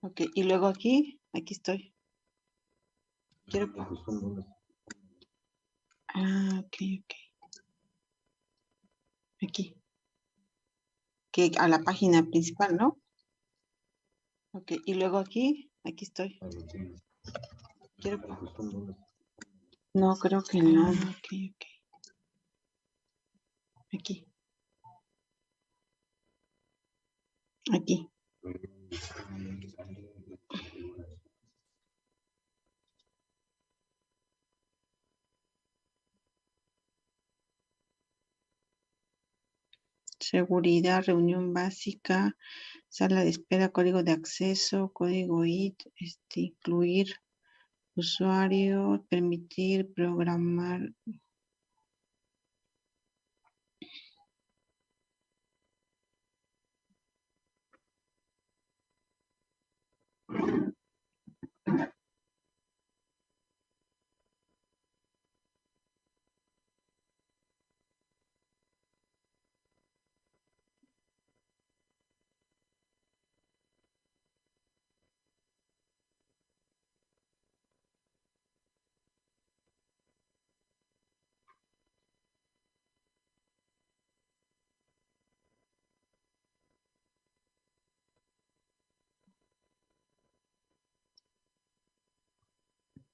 Ok, y luego aquí estoy. Quiero... Ah, ok, ok. Aquí. Que a la página principal, ¿no? Ok, y luego aquí estoy. Quiero... No, creo que no. Ok, ok. Aquí. Aquí. Seguridad, reunión básica, sala de espera, código de acceso, código IT, incluir usuario, permitir, programar.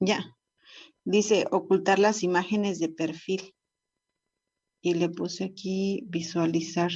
Ya, dice ocultar las imágenes de perfil y le puse aquí visualizar.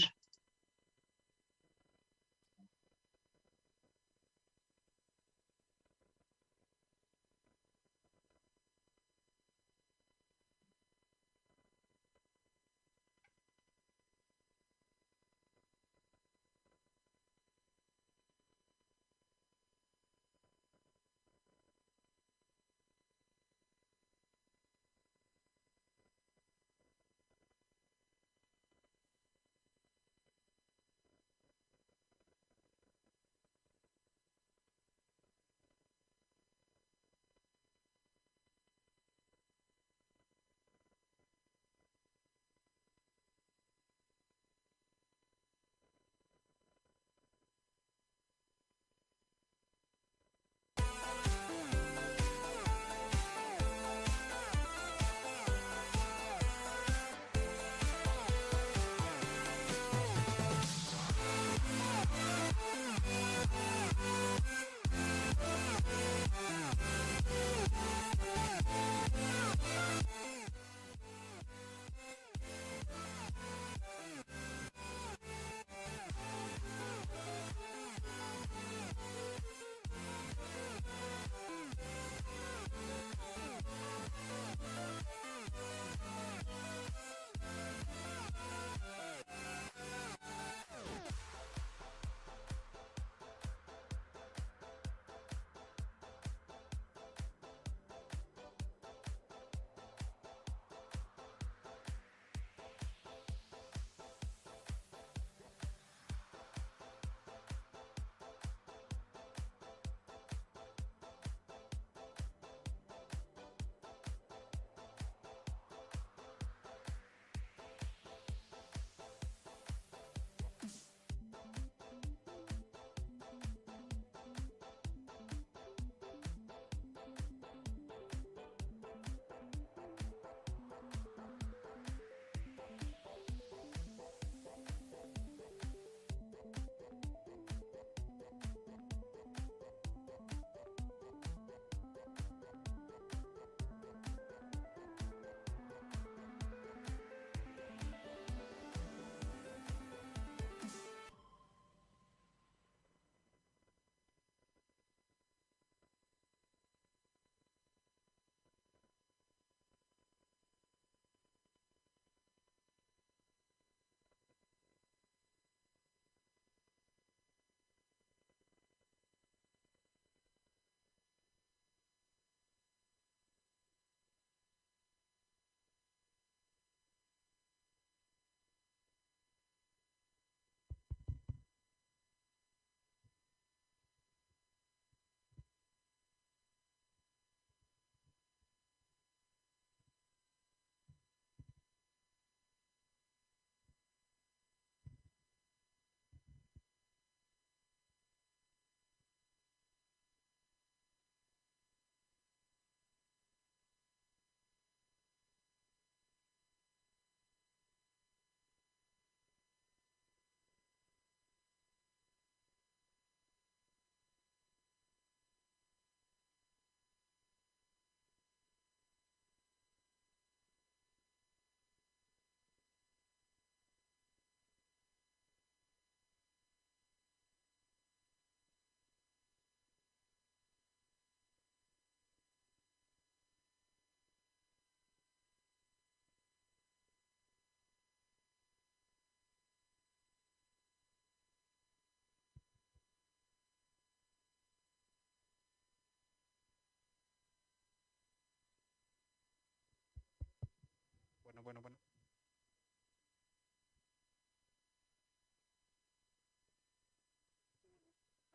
bueno.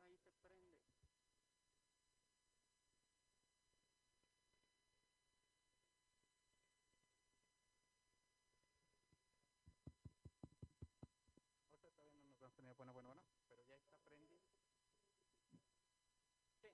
Ahí se prende. Ahorita todavía no nos han prendido, bueno, pero ya está prendido. Sí.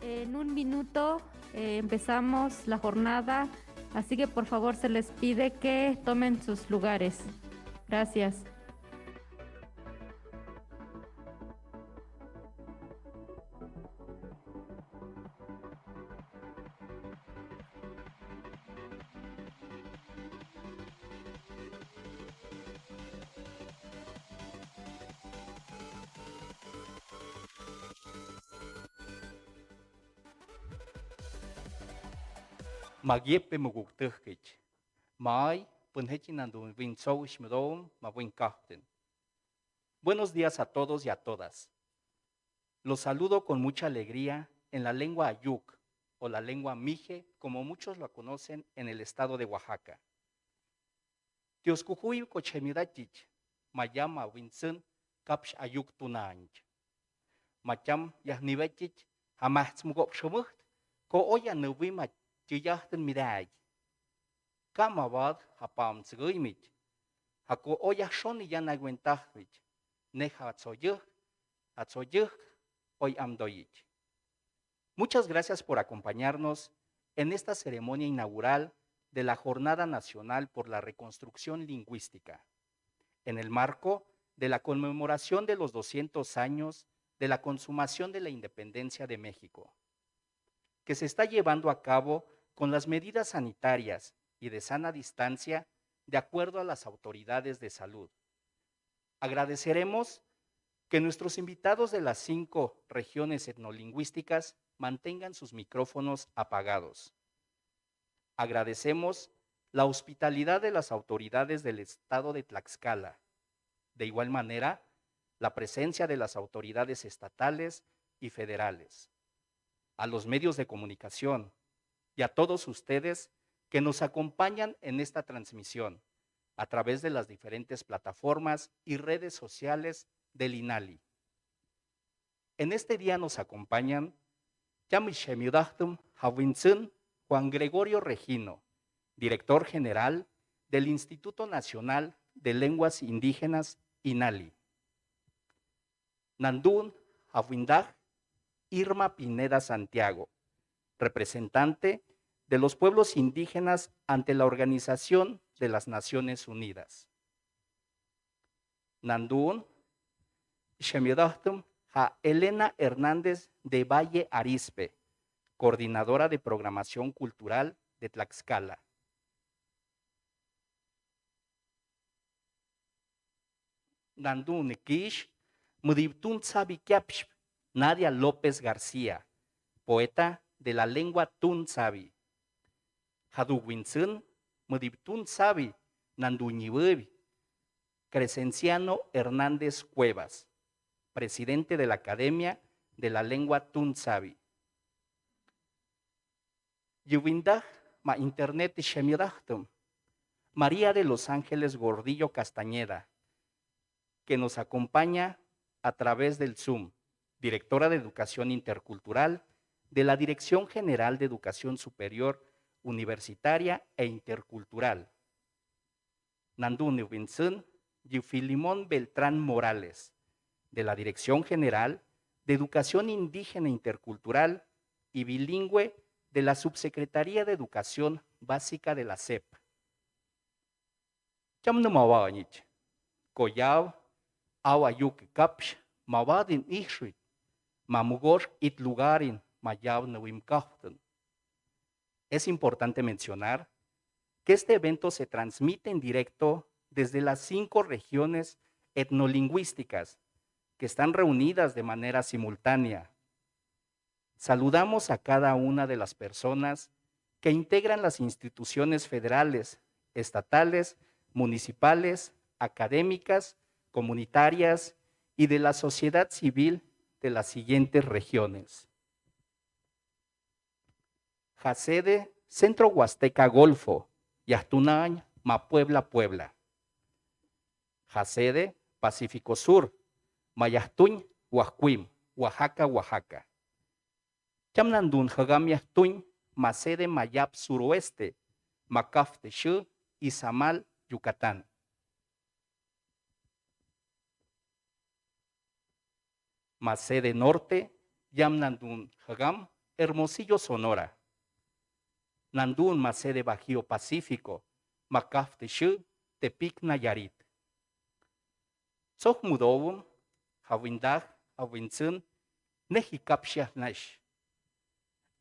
En un minuto empezamos la jornada, así que por favor se les pide que tomen sus lugares. Gracias. Magiepe muguktuchkich. Mai, punhechinandun vinsowish mudom, mabuinkaften. Buenos días a todos y a todas. Los saludo con mucha alegría en la lengua ayuk o la lengua mije, como muchos lo conocen en el estado de Oaxaca. Tioscujuy cochemidatich, mayama winsun kapsh ayuk tunanch. Macham yahnibetich, hamahtsmugop shumucht, ko oya nubima chiyahten miday. Kamabad hapam tsguimich, hako oya shoni yanagwentahvich, neja atsoyuh, hoy amdoyich. Muchas gracias por acompañarnos en esta ceremonia inaugural de la Jornada Nacional por la Reconstrucción Lingüística, en el marco de la conmemoración de los 200 años de la consumación de la independencia de México, que se está llevando a cabo con las medidas sanitarias y de sana distancia de acuerdo a las autoridades de salud. Agradeceremos que nuestros invitados de las 5 regiones etnolingüísticas mantengan sus micrófonos apagados. Agradecemos la hospitalidad de las autoridades del estado de Tlaxcala. De igual manera, la presencia de las autoridades estatales y federales, a los medios de comunicación y a todos ustedes que nos acompañan en esta transmisión a través de las diferentes plataformas y redes sociales del INALI. En este día nos acompañan Yamishemiudahtum Hawinsun Juan Gregorio Regino, director general del Instituto Nacional de Lenguas Indígenas INALI. Nandún Hawindag Irma Pineda Santiago, representante de los pueblos indígenas ante la Organización de las Naciones Unidas. Nandún Shemiudahtum a Elena Hernández de Valle Arizpe, coordinadora de programación cultural de Tlaxcala. Nandún Kish Mudibtun Sabi-Kiapsh, Nadia López García, poeta de la lengua Tunsabi. Haduwinsun Mudibtun Sabi, Nanduñibubi. Crescenciano Hernández Cuevas, presidente de la Academia de la Lengua Tunsabi. Yuvindag ma internet shemiudahtum, María de los Ángeles Gordillo Castañeda, que nos acompaña a través del Zoom, directora de Educación Intercultural de la Dirección General de Educación Superior, Universitaria e Intercultural. Nandún Winsun Yufilimón Beltrán Morales, de la Dirección General de Educación Indígena Intercultural y Bilingüe de la Subsecretaría de Educación Básica de la SEP. Chamnumawañich, Koyaw, Awayuk Kapsh, Mawadin Ishrit, Mamugor Itlugarin, Mayaw Nawimkaften. Es importante mencionar que este evento se transmite en directo desde las 5 regiones etnolingüísticas que están reunidas de manera simultánea. Saludamos a cada una de las personas que integran las instituciones federales, estatales, municipales, académicas, comunitarias y de la sociedad civil de las siguientes regiones. Jacede, Centro Huasteca Golfo, Yahtunañ, Mapuebla, Puebla. Jacede, Pacífico Sur, Mayahtuñ, Huajuim, Oaxaca, Oaxaca. Chamnandún, Jagam Yahtuñ, Macede, Mayap, Suroeste, Macaftexu, Izamal, Yucatán. Macede Norte, Yamnandún, Jagam, Hermosillo, Sonora. Nandún, Macede Bajío Pacífico, Macaftexu, Tepic, Nayarit. Sohmudovum, Hawindag, Hawinsun, Nehikapshiahnash.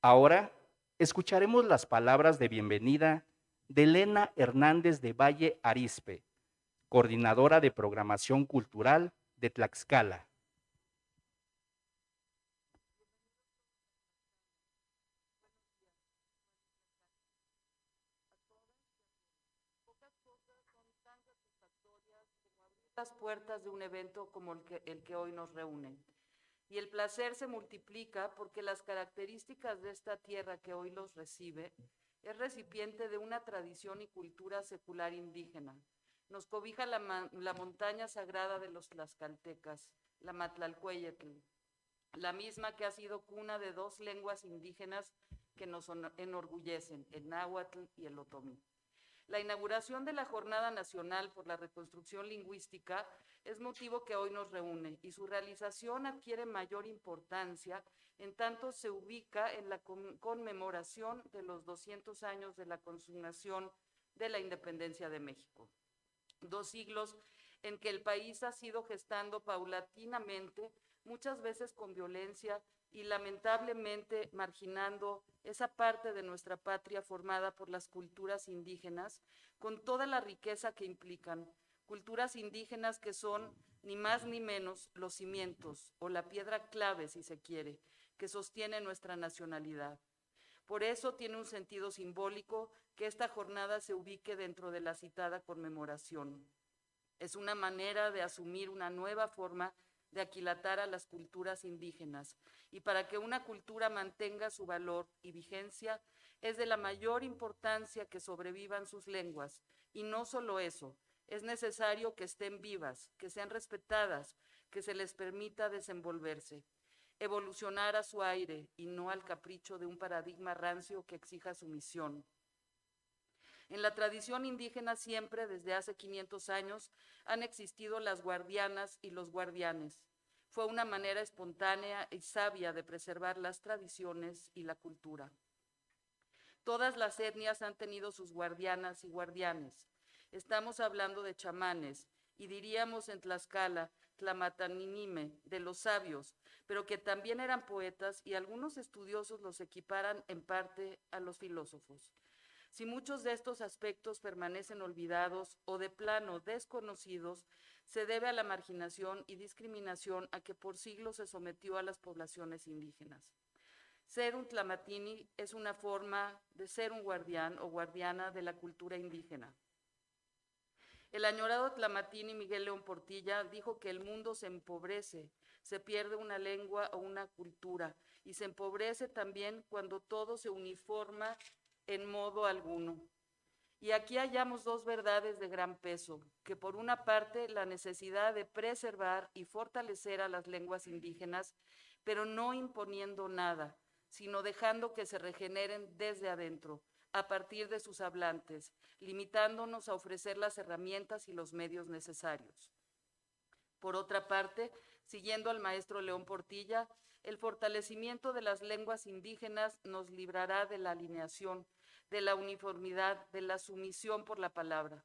Ahora escucharemos las palabras de bienvenida de Elena Hernández de Valle Arizpe, coordinadora de programación cultural de Tlaxcala. las puertas de un evento como el que hoy nos reúne. Y el placer se multiplica porque las características de esta tierra que hoy los recibe es recipiente de una tradición y cultura secular indígena. Nos cobija la montaña sagrada de los tlaxcaltecas, la Matlalcueyetl, la misma que ha sido cuna de dos lenguas indígenas que nos enorgullecen, el náhuatl y el otomí. La inauguración de la Jornada Nacional por la Reconstrucción Lingüística es motivo que hoy nos reúne y su realización adquiere mayor importancia en tanto se ubica en la conmemoración de los 200 años de la consumación de la independencia de México. 2 siglos en que el país ha sido gestando paulatinamente, muchas veces con violencia y lamentablemente marginando esa parte de nuestra patria formada por las culturas indígenas, con toda la riqueza que implican, culturas indígenas que son ni más ni menos los cimientos o la piedra clave, si se quiere, que sostiene nuestra nacionalidad. Por eso tiene un sentido simbólico que esta jornada se ubique dentro de la citada conmemoración. Es una manera de asumir una nueva forma de aquilatar a las culturas indígenas, y para que una cultura mantenga su valor y vigencia es de la mayor importancia que sobrevivan sus lenguas, y no solo eso, es necesario que estén vivas, que sean respetadas, que se les permita desenvolverse, evolucionar a su aire y no al capricho de un paradigma rancio que exija sumisión. En la tradición indígena siempre, desde hace 500 años, han existido las guardianas y los guardianes. Fue una manera espontánea y sabia de preservar las tradiciones y la cultura. Todas las etnias han tenido sus guardianas y guardianes. Estamos hablando de chamanes, y diríamos en Tlaxcala, Tlamatanimime, de los sabios, pero que también eran poetas y algunos estudiosos los equiparan en parte a los filósofos. Si muchos de estos aspectos permanecen olvidados o de plano desconocidos, se debe a la marginación y discriminación a que por siglos se sometió a las poblaciones indígenas. Ser un tlamatini es una forma de ser un guardián o guardiana de la cultura indígena. El añorado tlamatini Miguel León Portilla dijo que el mundo se empobrece, se pierde una lengua o una cultura, y se empobrece también cuando todo se uniforma en modo alguno. Y aquí hallamos dos verdades de gran peso, que por una parte la necesidad de preservar y fortalecer a las lenguas indígenas, pero no imponiendo nada, sino dejando que se regeneren desde adentro, a partir de sus hablantes, limitándonos a ofrecer las herramientas y los medios necesarios. Por otra parte, siguiendo al maestro León Portilla, el fortalecimiento de las lenguas indígenas nos librará de la alineación, de la uniformidad, de la sumisión por la palabra.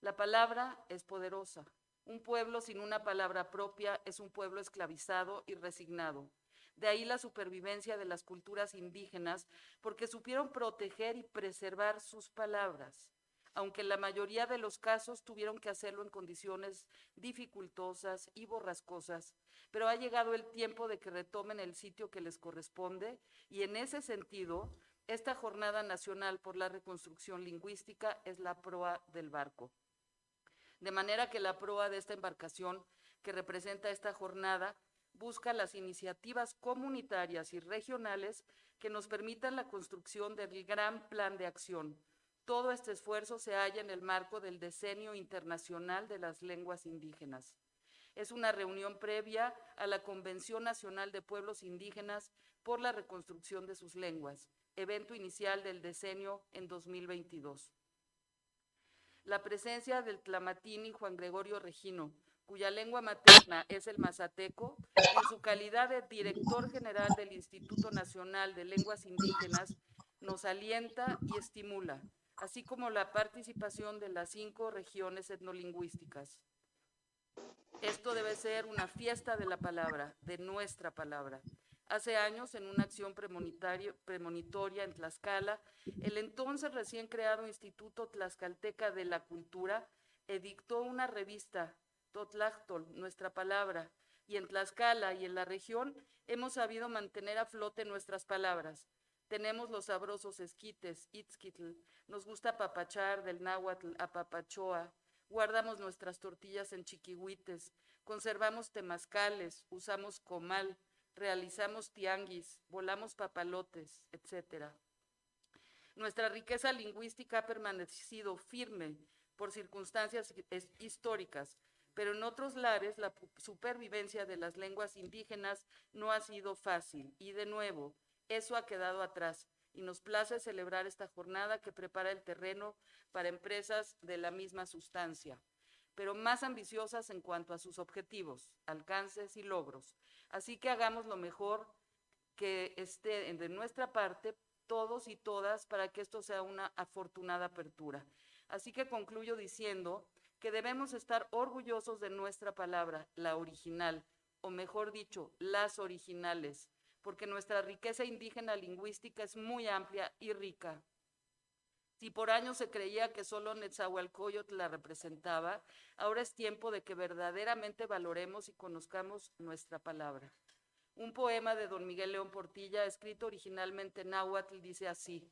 La palabra es poderosa. Un pueblo sin una palabra propia es un pueblo esclavizado y resignado. De ahí la supervivencia de las culturas indígenas, porque supieron proteger y preservar sus palabras, aunque en la mayoría de los casos tuvieron que hacerlo en condiciones dificultosas y borrascosas, pero ha llegado el tiempo de que retomen el sitio que les corresponde, y en ese sentido, esta Jornada Nacional por la Reconstrucción Lingüística es la proa del barco. De manera que la proa de esta embarcación que representa esta jornada busca las iniciativas comunitarias y regionales que nos permitan la construcción del gran plan de acción. Todo este esfuerzo se halla en el marco del Decenio Internacional de las Lenguas Indígenas. Es una reunión previa a la Convención Nacional de Pueblos Indígenas por la reconstrucción de sus lenguas, evento inicial del decenio en 2022. La presencia del tlamatini Juan Gregorio Regino, cuya lengua materna es el mazateco, en su calidad de director general del Instituto Nacional de Lenguas Indígenas, nos alienta y estimula, así como la participación de las 5 regiones etnolingüísticas. Esto debe ser una fiesta de la palabra, de nuestra palabra. Hace años, en una acción premonitoria en Tlaxcala, el entonces recién creado Instituto Tlaxcalteca de la Cultura editó una revista, Totlachtol, nuestra palabra, y en Tlaxcala y en la región hemos sabido mantener a flote nuestras palabras. Tenemos los sabrosos esquites, itzquitl, nos gusta apapachar del náhuatl, apapachoa, guardamos nuestras tortillas en chiquihuites, conservamos temazcales, usamos comal, realizamos tianguis, volamos papalotes, etc. Nuestra riqueza lingüística ha permanecido firme por circunstancias históricas, pero en otros lares la supervivencia de las lenguas indígenas no ha sido fácil y, de nuevo, eso ha quedado atrás y nos place celebrar esta jornada que prepara el terreno para empresas de la misma sustancia, pero más ambiciosas en cuanto a sus objetivos, alcances y logros. Así que hagamos lo mejor que esté de nuestra parte, todos y todas, para que esto sea una afortunada apertura. Así que concluyo diciendo que debemos estar orgullosos de nuestra palabra, la original, o mejor dicho, las originales, porque nuestra riqueza indígena lingüística es muy amplia y rica. Si por años se creía que solo Netzahualcóyotl la representaba, ahora es tiempo de que verdaderamente valoremos y conozcamos nuestra palabra. Un poema de don Miguel León Portilla, escrito originalmente en náhuatl, dice así: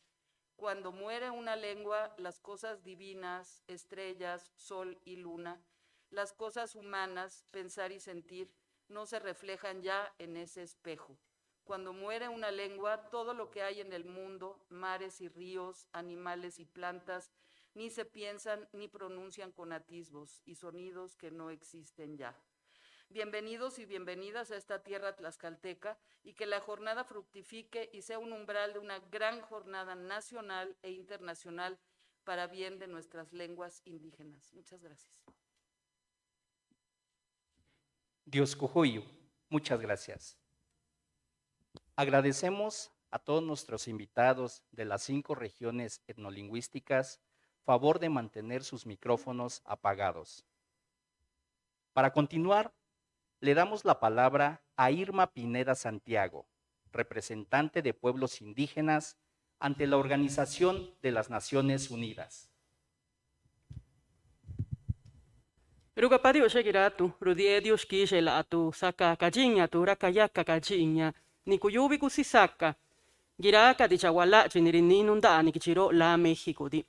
cuando muere una lengua, las cosas divinas, estrellas, sol y luna, las cosas humanas, pensar y sentir, no se reflejan ya en ese espejo. Cuando muere una lengua, todo lo que hay en el mundo, mares y ríos, animales y plantas, ni se piensan ni pronuncian con atisbos y sonidos que no existen ya. Bienvenidos y bienvenidas a esta tierra tlaxcalteca y que la jornada fructifique y sea un umbral de una gran jornada nacional e internacional para bien de nuestras lenguas indígenas. Muchas gracias. Dios Cujuyu, muchas gracias. Agradecemos a todos nuestros invitados de las 5 regiones etnolingüísticas favor de mantener sus micrófonos apagados. Para continuar, le damos la palabra a Irma Pineda Santiago, representante de pueblos indígenas ante la Organización de las Naciones Unidas. Rugapadi oshegiratu, rudiedius kishela atu saka kajinya tu rakayaka kajinya, nikuyubi kusisaka, giraka dichawala chinirinunda nikichiro la México di.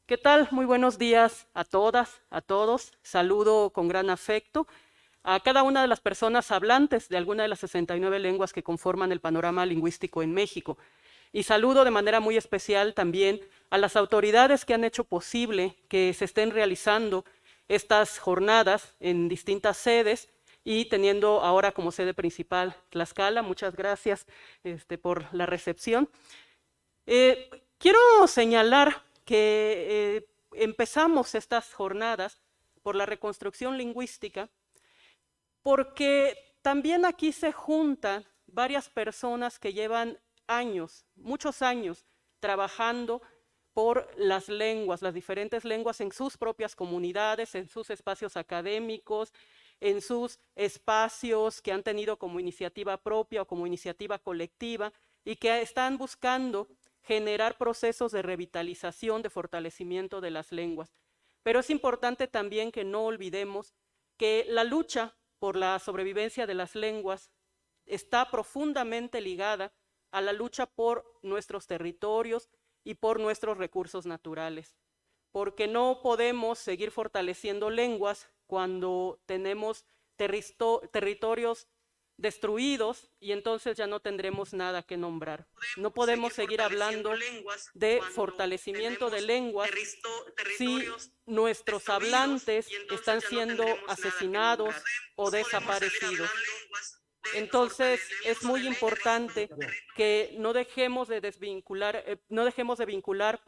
¿Qué tal? Muy buenos días a todas, a todos. Saludo con gran afecto a cada una de las personas hablantes de alguna de las 69 lenguas que conforman el panorama lingüístico en México. Y saludo de manera muy especial también a las autoridades que han hecho posible que se estén realizando estas jornadas en distintas sedes y teniendo ahora como sede principal Tlaxcala. Muchas gracias por la recepción. Quiero señalar que empezamos estas jornadas por la reconstrucción lingüística porque también aquí se juntan varias personas que llevan años, muchos años, trabajando por las lenguas, las diferentes lenguas en sus propias comunidades, en sus espacios académicos, en sus espacios que han tenido como iniciativa propia o como iniciativa colectiva y que están buscando generar procesos de revitalización, de fortalecimiento de las lenguas. Pero es importante también que no olvidemos que la lucha por la sobrevivencia de las lenguas está profundamente ligada a la lucha por nuestros territorios y por nuestros recursos naturales, porque no podemos seguir fortaleciendo lenguas cuando tenemos territorios destruidos y entonces ya no tendremos nada que nombrar. No podemos seguir hablando de fortalecimiento de lenguas si nuestros hablantes están siendo asesinados o desaparecidos. Entonces es muy importante que no dejemos de vincular,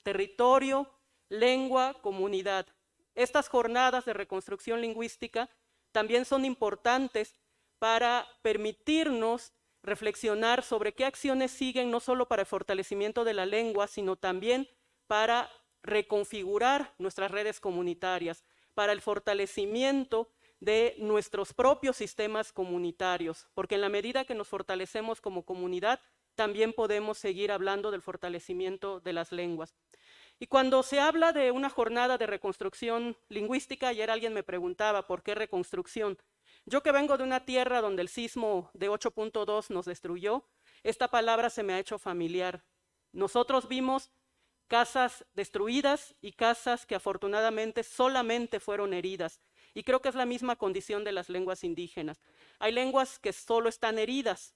territorio, lengua, comunidad. Estas jornadas de reconstrucción lingüística también son importantes para permitirnos reflexionar sobre qué acciones siguen no solo para el fortalecimiento de la lengua, sino también para reconfigurar nuestras redes comunitarias, para el fortalecimiento de nuestros propios sistemas comunitarios, porque en la medida que nos fortalecemos como comunidad, también podemos seguir hablando del fortalecimiento de las lenguas. Y cuando se habla de una jornada de reconstrucción lingüística, ayer alguien me preguntaba, ¿por qué reconstrucción? Yo que vengo de una tierra donde el sismo de 8.2 nos destruyó, esta palabra se me ha hecho familiar. Nosotros vimos casas destruidas y casas que afortunadamente solamente fueron heridas. Y creo que es la misma condición de las lenguas indígenas. Hay lenguas que solo están heridas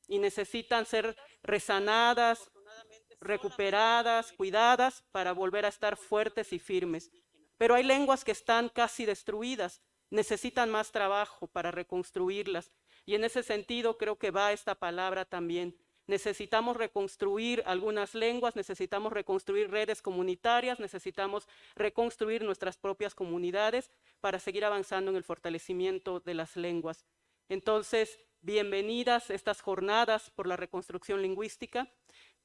y necesitan ser resanadas, recuperadas, cuidadas para volver a estar fuertes y firmes. Pero hay lenguas que están casi destruidas, necesitan más trabajo para reconstruirlas. Y en ese sentido creo que va esta palabra también. Necesitamos reconstruir algunas lenguas, necesitamos reconstruir redes comunitarias, necesitamos reconstruir nuestras propias comunidades para seguir avanzando en el fortalecimiento de las lenguas. Entonces, bienvenidas estas jornadas por la reconstrucción lingüística.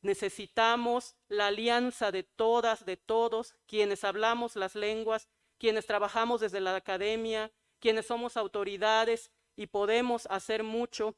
Necesitamos la alianza de todas, de todos, quienes hablamos las lenguas, quienes trabajamos desde la academia, quienes somos autoridades y podemos hacer mucho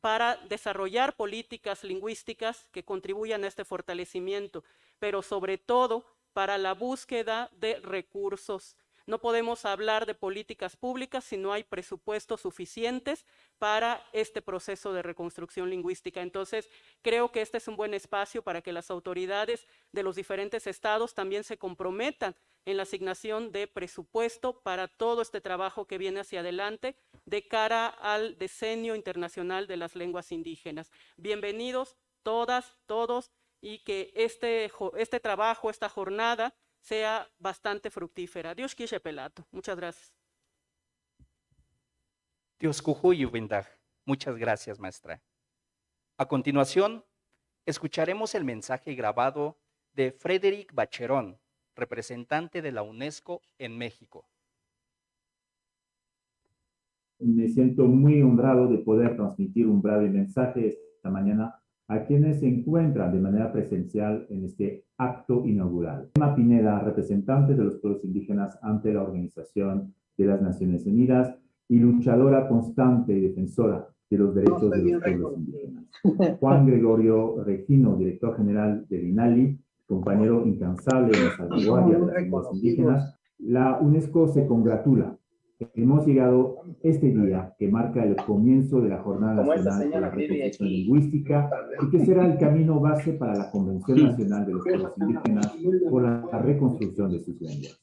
para desarrollar políticas lingüísticas que contribuyan a este fortalecimiento, pero sobre todo para la búsqueda de recursos. No podemos hablar de políticas públicas si no hay presupuestos suficientes para este proceso de reconstrucción lingüística. Entonces, creo que este es un buen espacio para que las autoridades de los diferentes estados también se comprometan en la asignación de presupuesto para todo este trabajo que viene hacia adelante de cara al Decenio Internacional de las Lenguas Indígenas. Bienvenidos todas, todos, y que este trabajo, esta jornada, sea bastante fructífera. Dios quiere pelato. Muchas gracias. Dios cujuy windag. Muchas gracias, maestra. A continuación, escucharemos el mensaje grabado de Frédéric Bacheron, representante de la UNESCO en México. Me siento muy honrado de poder transmitir un breve mensaje esta mañana a quienes se encuentran de manera presencial en este acto inaugural. Emma Pineda, representante de los pueblos indígenas ante la Organización de las Naciones Unidas y luchadora constante y defensora de los derechos de los pueblos indígenas. Juan Gregorio Regino, director general del INALI, compañero incansable en la salvaguardia de las lenguas indígenas. La UNESCO se congratula. Hemos llegado este día que marca el comienzo de la Jornada Nacional de la Reconstrucción Lingüística y que será el camino base para la Convención Nacional de los Pueblos Indígenas por la reconstrucción de sus lenguas.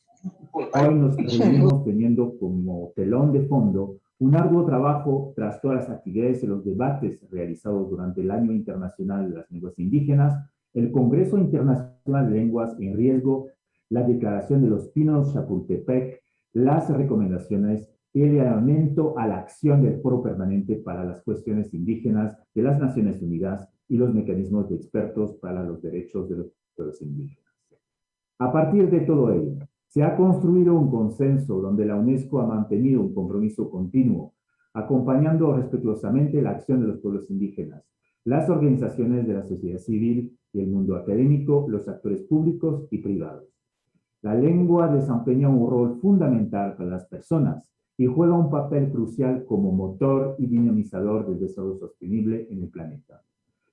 Hoy nos reunimos teniendo como telón de fondo un arduo trabajo tras todas las actividades y los debates realizados durante el Año Internacional de las Lenguas Indígenas, el Congreso Internacional de Lenguas en Riesgo, la Declaración de los Pinos Chapultepec, las recomendaciones y el llamamiento a la acción del Foro Permanente para las Cuestiones Indígenas de las Naciones Unidas y los mecanismos de expertos para los derechos de los pueblos indígenas. A partir de todo ello, se ha construido un consenso donde la UNESCO ha mantenido un compromiso continuo, acompañando respetuosamente la acción de los pueblos indígenas, las organizaciones de la sociedad civil y el mundo académico, los actores públicos y privados. La lengua desempeña un rol fundamental para las personas y juega un papel crucial como motor y dinamizador del desarrollo sostenible en el planeta.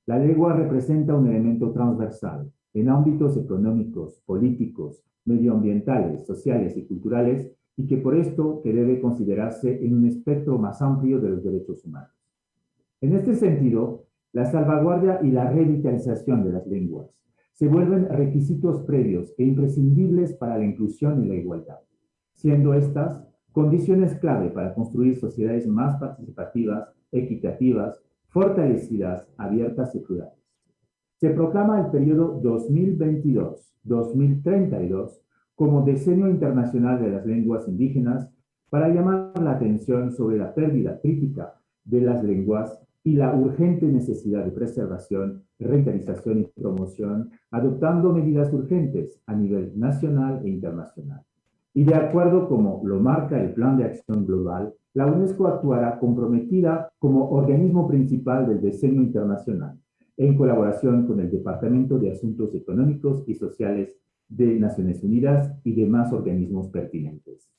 La lengua representa un elemento transversal en ámbitos económicos, políticos, medioambientales, sociales y culturales, y que por esto que debe considerarse en un espectro más amplio de los derechos humanos. En este sentido, la salvaguardia y la revitalización de las lenguas se vuelven requisitos previos e imprescindibles para la inclusión y la igualdad, siendo estas condiciones clave para construir sociedades más participativas, equitativas, fortalecidas, abiertas y plurales. Se proclama el periodo 2022-2032 como Decenio Internacional de las Lenguas Indígenas para llamar la atención sobre la pérdida crítica de las lenguas y la urgente necesidad de preservación, revitalización y promoción, adoptando medidas urgentes a nivel nacional e internacional. Y de acuerdo como lo marca el Plan de Acción Global, la UNESCO actuará comprometida como organismo principal del Decenio Internacional, en colaboración con el Departamento de Asuntos Económicos y Sociales de Naciones Unidas y demás organismos pertinentes.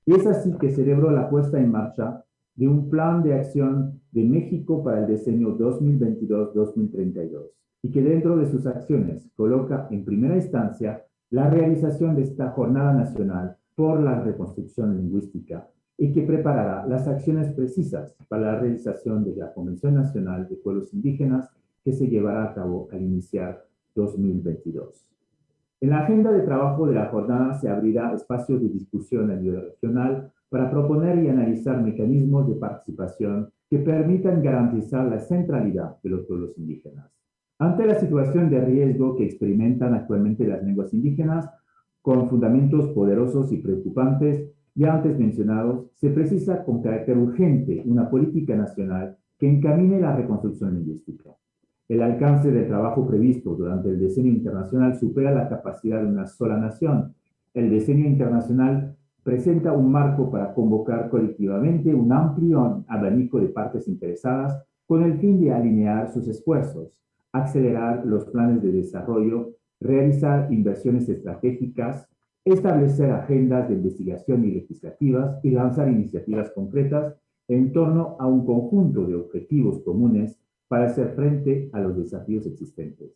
Y es así que celebró la puesta en marcha de un plan de acción de México para el decenio 2022-2032 y que dentro de sus acciones coloca en primera instancia la realización de esta Jornada Nacional por la Reconstrucción Lingüística y que preparará las acciones precisas para la realización de la Convención Nacional de Pueblos Indígenas que se llevará a cabo al iniciar 2022. En la agenda de trabajo de la jornada se abrirá espacios de discusión a nivel regional para proponer y analizar mecanismos de participación que permitan garantizar la centralidad de los pueblos indígenas. Ante la situación de riesgo que experimentan actualmente las lenguas indígenas, con fundamentos poderosos y preocupantes, ya antes mencionados, se precisa con carácter urgente una política nacional que encamine la reconstrucción lingüística. El alcance del trabajo previsto durante el Decenio Internacional supera la capacidad de una sola nación. El Decenio Internacional presenta un marco para convocar colectivamente un amplio abanico de partes interesadas con el fin de alinear sus esfuerzos, acelerar los planes de desarrollo, realizar inversiones estratégicas, establecer agendas de investigación y legislativas y lanzar iniciativas concretas en torno a un conjunto de objetivos comunes para hacer frente a los desafíos existentes.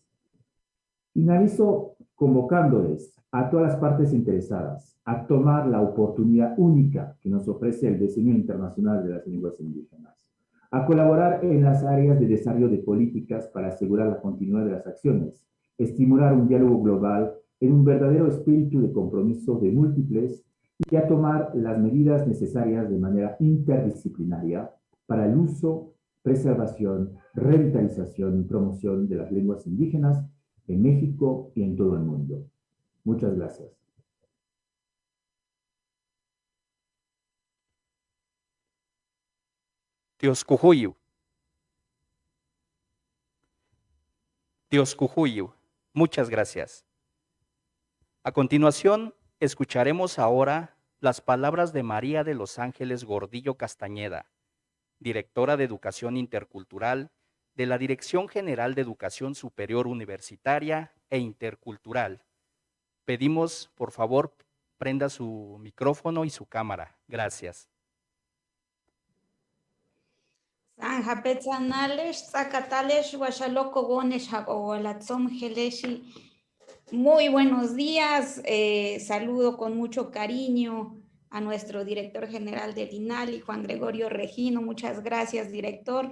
Finalizo convocándoles a todas las partes interesadas a tomar la oportunidad única que nos ofrece el Decenio Internacional de las Lenguas Indígenas, a colaborar en las áreas de desarrollo de políticas para asegurar la continuidad de las acciones, estimular un diálogo global en un verdadero espíritu de compromiso de múltiples y a tomar las medidas necesarias de manera interdisciplinaria para el uso, preservación, revitalización y promoción de las lenguas indígenas en México y en todo el mundo. Muchas gracias. Tioscujuyu. Tioscujuyu. Muchas gracias. A continuación, escucharemos ahora las palabras de María de los Ángeles Gordillo Castañeda, directora de Educación Intercultural de la Dirección General de Educación Superior Universitaria e Intercultural. Pedimos, por favor, prenda su micrófono y su cámara. Gracias. Muy buenos días, saludo con mucho cariño a nuestro director general del INALI, Juan Gregorio Regino, muchas gracias, director.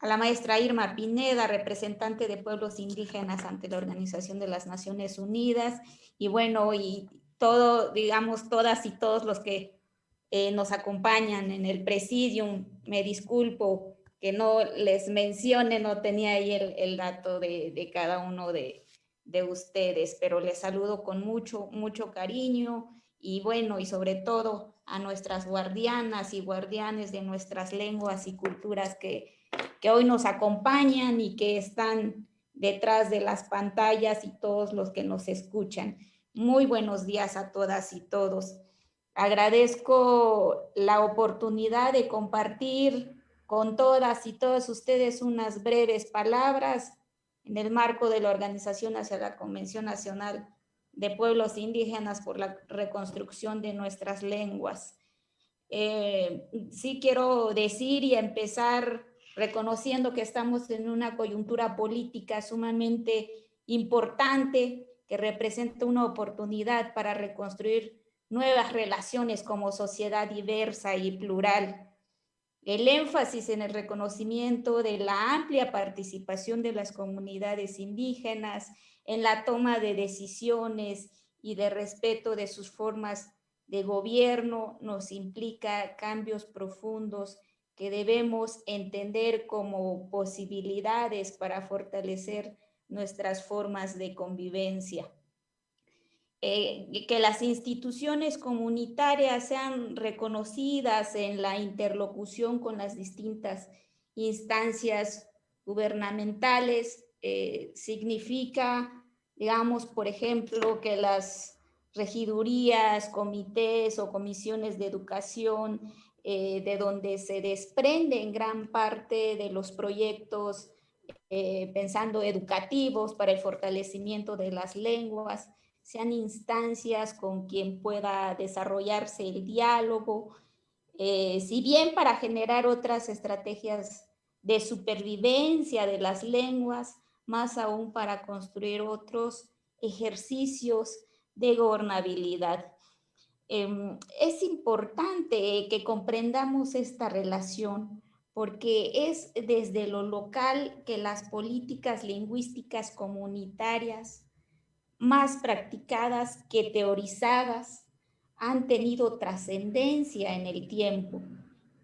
A la maestra Irma Pineda, representante de pueblos indígenas ante la Organización de las Naciones Unidas, y bueno, y todo, digamos, todas y todos los que nos acompañan en el presidium. Me disculpo que no les mencione, no tenía ahí el dato de cada uno de ustedes, pero les saludo con mucho cariño y bueno, y sobre todo a nuestras guardianas y guardianes de nuestras lenguas y culturas que hoy nos acompañan y que están detrás de las pantallas y todos los que nos escuchan. Muy buenos días a todas y todos. Agradezco la oportunidad de compartir con todas y todos ustedes unas breves palabras en el marco de la Organización hacia la Convención Nacional de Pueblos Indígenas por la reconstrucción de nuestras lenguas. Sí quiero decir y empezar reconociendo que estamos en una coyuntura política sumamente importante que representa una oportunidad para reconstruir nuevas relaciones como sociedad diversa y plural. El énfasis en el reconocimiento de la amplia participación de las comunidades indígenas en la toma de decisiones y de respeto de sus formas de gobierno nos implica cambios profundos que debemos entender como posibilidades para fortalecer nuestras formas de convivencia. Que las instituciones comunitarias sean reconocidas en la interlocución con las distintas instancias gubernamentales, significa, digamos, por ejemplo, que las regidurías, comités o comisiones de educación, de donde se desprenden gran parte de los proyectos pensando educativos para el fortalecimiento de las lenguas, sean instancias con quien pueda desarrollarse el diálogo, si bien para generar otras estrategias de supervivencia de las lenguas, más aún para construir otros ejercicios de gobernabilidad. Es importante que comprendamos esta relación porque es desde lo local que las políticas lingüísticas comunitarias más practicadas que teorizadas, han tenido trascendencia en el tiempo.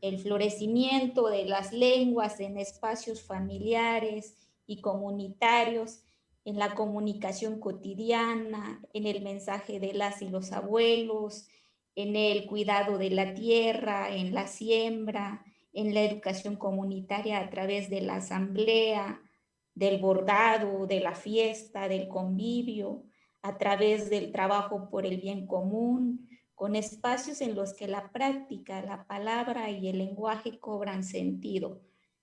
El florecimiento de las lenguas en espacios familiares y comunitarios, en la comunicación cotidiana, en el mensaje de las y los abuelos, en el cuidado de la tierra, en la siembra, en la educación comunitaria a través de la asamblea, del bordado, de la fiesta, del convivio, a través del trabajo por el bien común, con espacios en los que la práctica, la palabra y el lenguaje cobran sentido.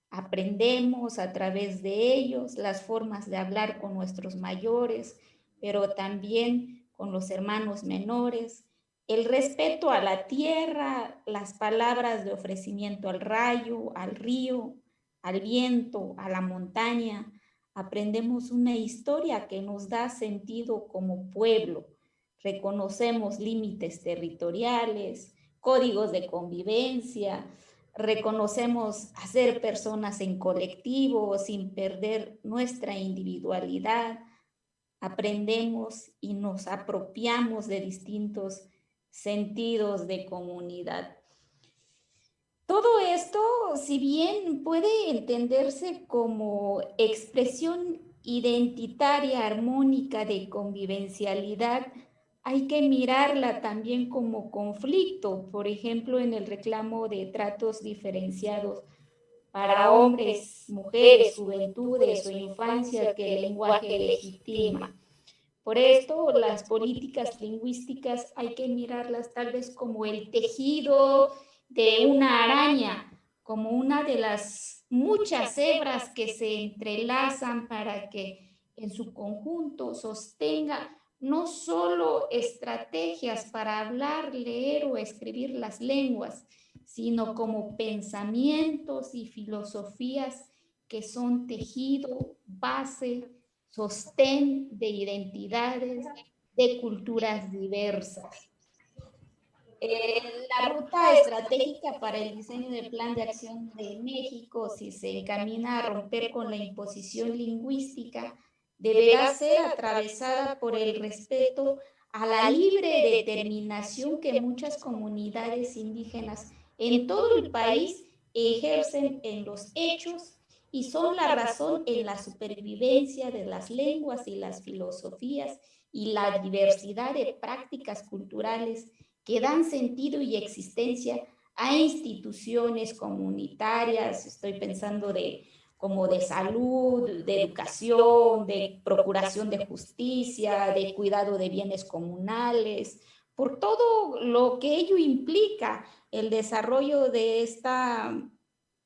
Aprendemos a través de ellos las formas de hablar con nuestros mayores, pero también con los hermanos menores, el respeto a la tierra, las palabras de ofrecimiento al rayo, al río, al viento, a la montaña. Aprendemos una historia que nos da sentido como pueblo. Reconocemos límites territoriales, códigos de convivencia, reconocemos a ser personas en colectivo sin perder nuestra individualidad. Aprendemos y nos apropiamos de distintos sentidos de comunidad. Todo esto, si bien puede entenderse como expresión identitaria armónica de convivencialidad, hay que mirarla también como conflicto, por ejemplo, en el reclamo de tratos diferenciados para hombres, mujeres, juventudes o infancia que el lenguaje legitima. Por esto, las políticas lingüísticas hay que mirarlas tal vez como el tejido de una araña, como una de las muchas hebras que se entrelazan para que en su conjunto sostenga no solo estrategias para hablar, leer o escribir las lenguas, sino como pensamientos y filosofías que son tejido, base, sostén de identidades, de culturas diversas. La ruta estratégica para el diseño del Plan de Acción de México, si se encamina a romper con la imposición lingüística, deberá ser atravesada por el respeto a la libre determinación que muchas comunidades indígenas en todo el país ejercen en los hechos y son la razón en la supervivencia de las lenguas y las filosofías y la diversidad de prácticas culturales que dan sentido y existencia a instituciones comunitarias. Estoy pensando como de salud, de educación, de procuración de justicia, de cuidado de bienes comunales, por todo lo que ello implica el desarrollo de esta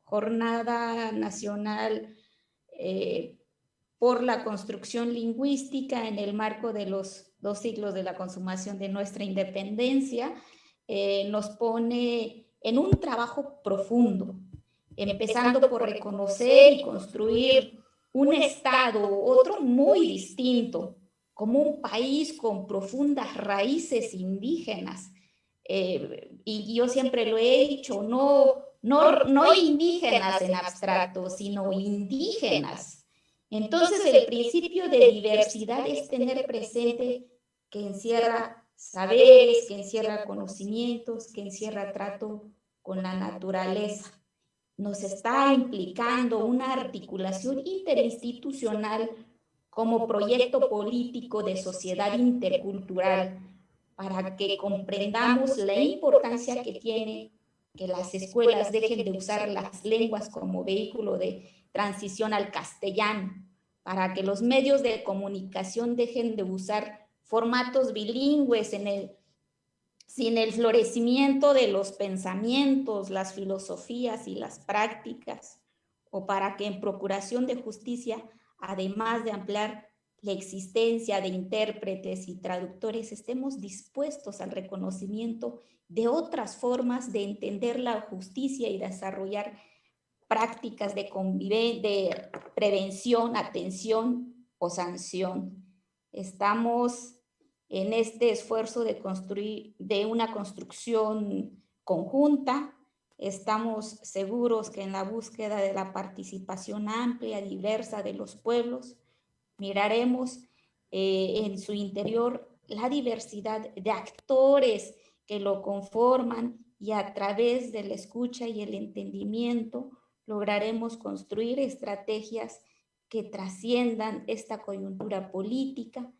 jornada nacional por la construcción lingüística en el marco de los 2 siglos de la consumación de nuestra independencia, nos pone en un trabajo profundo, empezando por reconocer y construir un Estado, otro muy distinto, como un país con profundas raíces indígenas. Y yo siempre lo he dicho, no indígenas en abstracto, sino indígenas. Entonces, el principio de diversidad es tener presente que encierra saberes, que encierra conocimientos, que encierra trato con la naturaleza. Nos está implicando una articulación interinstitucional como proyecto político de sociedad intercultural para que comprendamos la importancia que tiene que las escuelas dejen de usar las lenguas como vehículo de transición al castellano, para que los medios de comunicación dejen de usar formatos bilingües sin el florecimiento de los pensamientos, las filosofías y las prácticas, o para que en procuración de justicia, además de ampliar la existencia de intérpretes y traductores, estemos dispuestos al reconocimiento de otras formas de entender la justicia y desarrollar prácticas de prevención, atención o sanción. Estamos en este esfuerzo de una construcción conjunta. Estamos seguros que en la búsqueda de la participación amplia, diversa de los pueblos, miraremos en su interior la diversidad de actores que lo conforman, y a través de la escucha y el entendimiento lograremos construir estrategias que trasciendan esta coyuntura política,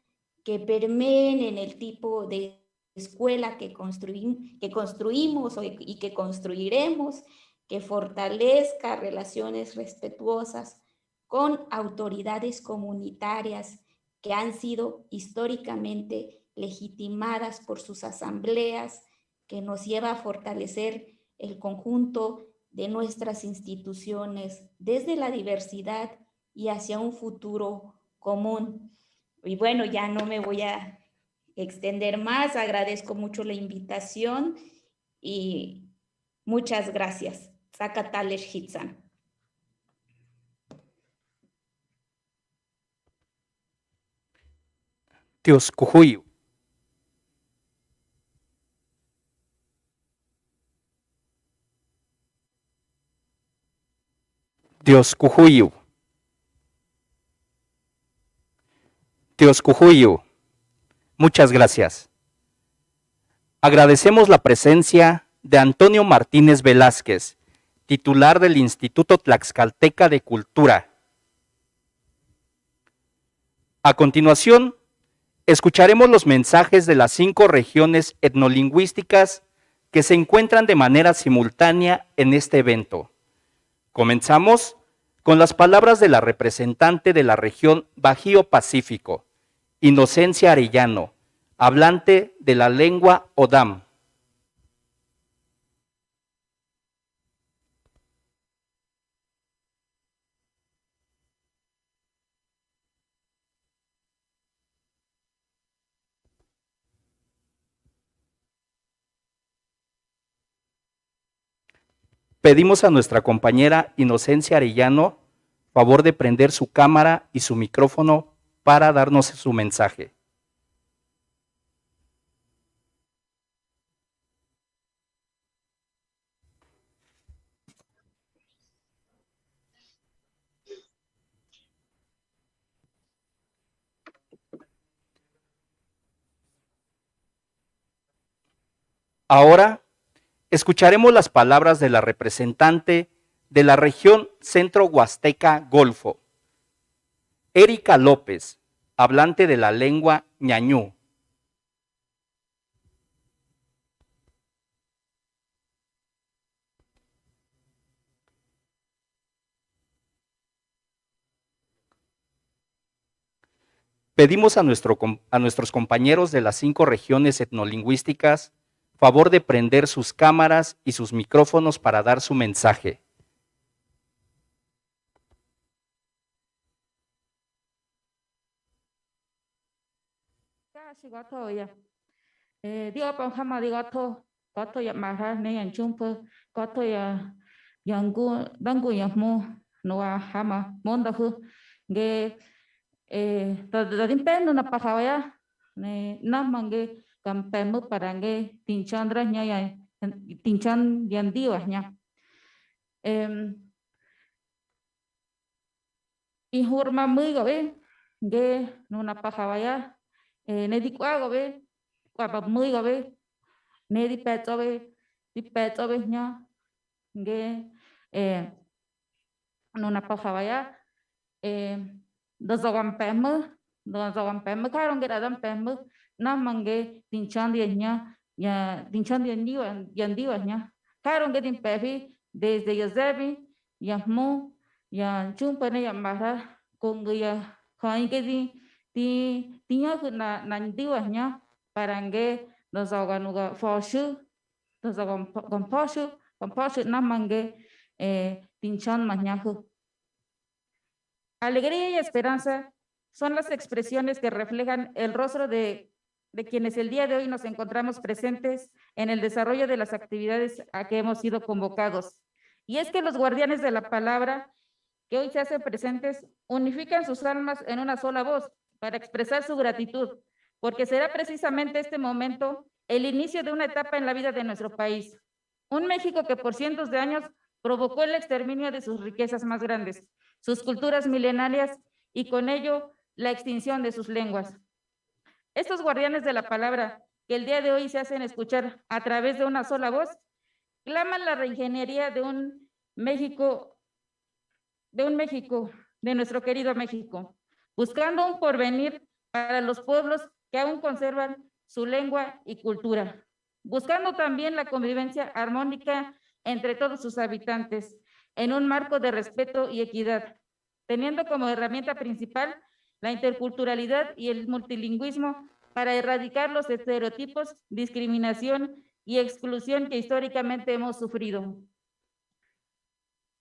que permeen en el tipo de escuela que construimos y que construiremos, que fortalezca relaciones respetuosas con autoridades comunitarias que han sido históricamente legitimadas por sus asambleas, que nos lleva a fortalecer el conjunto de nuestras instituciones desde la diversidad y hacia un futuro común. Y bueno, ya no me voy a extender más, agradezco mucho la invitación y muchas gracias. Zacatales Hitzan. Dios Cujuyu. Dios Cujuyu. Dios Cujuyu. Muchas gracias. Agradecemos la presencia de Antonio Martínez Velázquez, titular del Instituto Tlaxcalteca de Cultura. A continuación, escucharemos los mensajes de las 5 regiones etnolingüísticas que se encuentran de manera simultánea en este evento. Comenzamos con las palabras de la representante de la región Bajío Pacífico, Inocencia Arellano, hablante de la lengua Odam. Pedimos a nuestra compañera Inocencia Arellano favor de prender su cámara y su micrófono para darnos su mensaje. Ahora escucharemos las palabras de la representante de la región Centro Huasteca Golfo, Erika López, hablante de la lengua ñañú. Pedimos a nuestros compañeros de las 5 regiones etnolingüísticas favor de prender sus cámaras y sus micrófonos para dar su mensaje. Campemu parange tinchandra nya tinchan yandiwa nya ihurma muy gobe ge nuna pajawaya ne di kwa gobe kwa muy gobe ne di petobe nya ge nuna pajawaya dozogampemu karon ge adam pemu namange tinchandia nya tinchandia yandiwa nya karon ge timpefi desde yazebi yahmu ya chumpane ya mara kongo ya kain ge tinya na nandiwa nya parange dozoganuga foshu dozogampashu namange tinchan mañajo. Alegría y esperanza son las expresiones que reflejan el rostro de quienes el día de hoy nos encontramos presentes en el desarrollo de las actividades a que hemos sido convocados. Y es que los guardianes de la palabra que hoy se hacen presentes unifican sus almas en una sola voz para expresar su gratitud, porque será precisamente este momento el inicio de una etapa en la vida de nuestro país. Un México que por cientos de años provocó el exterminio de sus riquezas más grandes, sus culturas milenarias, y con ello la extinción de sus lenguas. Estos guardianes de la palabra que el día de hoy se hacen escuchar a través de una sola voz, claman la reingeniería de un México, de nuestro querido México, buscando un porvenir para los pueblos que aún conservan su lengua y cultura, buscando también la convivencia armónica entre todos sus habitantes, en un marco de respeto y equidad, teniendo como herramienta principal la interculturalidad y el multilingüismo para erradicar los estereotipos, discriminación y exclusión que históricamente hemos sufrido.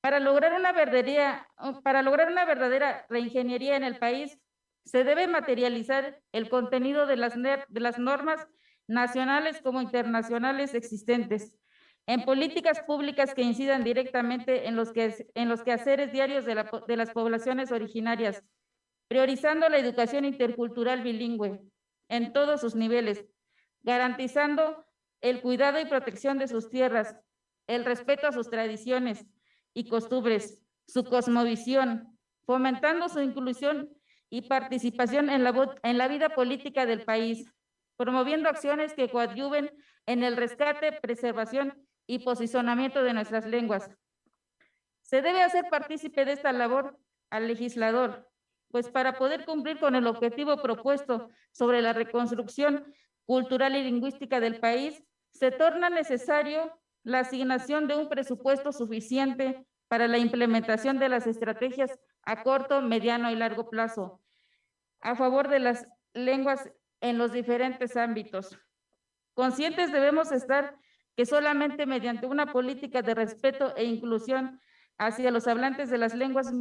Para lograr una verdadera reingeniería en el país, se debe materializar el contenido de las normas nacionales como internacionales existentes, en políticas públicas que incidan directamente en los quehaceres diarios de las poblaciones originarias, priorizando la educación intercultural bilingüe en todos sus niveles, garantizando el cuidado y protección de sus tierras, el respeto a sus tradiciones y costumbres, su cosmovisión, fomentando su inclusión y participación en la vida política del país, promoviendo acciones que coadyuven en el rescate, preservación y posicionamiento de nuestras lenguas. Se debe hacer partícipe de esta labor al legislador, pues para poder cumplir con el objetivo propuesto sobre la reconstrucción cultural y lingüística del país, se torna necesario la asignación de un presupuesto suficiente para la implementación de las estrategias a corto, mediano y largo plazo, a favor de las lenguas en los diferentes ámbitos. Conscientes debemos estar que solamente mediante una política de respeto e inclusión hacia los hablantes de las lenguas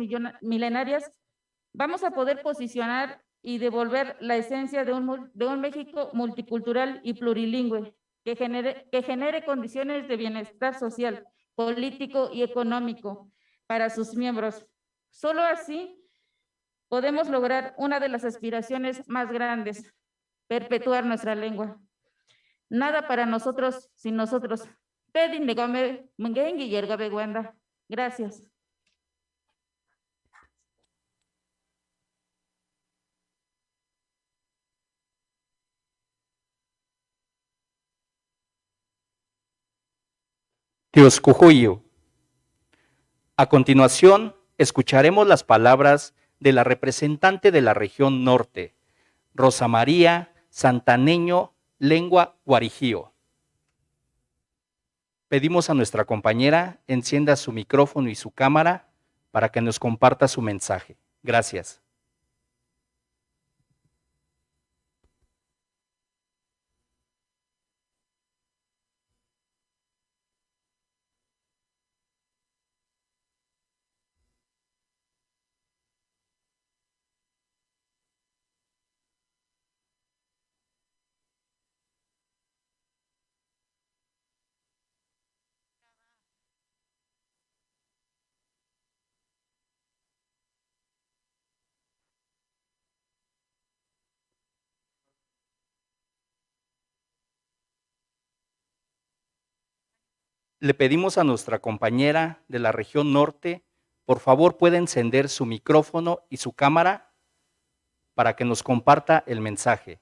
milenarias vamos a poder posicionar y devolver la esencia de un México multicultural y plurilingüe que genere condiciones de bienestar social, político y económico para sus miembros. Solo así podemos lograr una de las aspiraciones más grandes, perpetuar nuestra lengua. Nada para nosotros sin nosotros. Gracias. Tioscujuyo. A continuación, escucharemos las palabras de la representante de la región norte, Rosa María Santaneño, lengua guarijío. Pedimos a nuestra compañera encienda su micrófono y su cámara para que nos comparta su mensaje. Gracias. Le pedimos a nuestra compañera de la región norte, por favor pueda encender su micrófono y su cámara para que nos comparta el mensaje.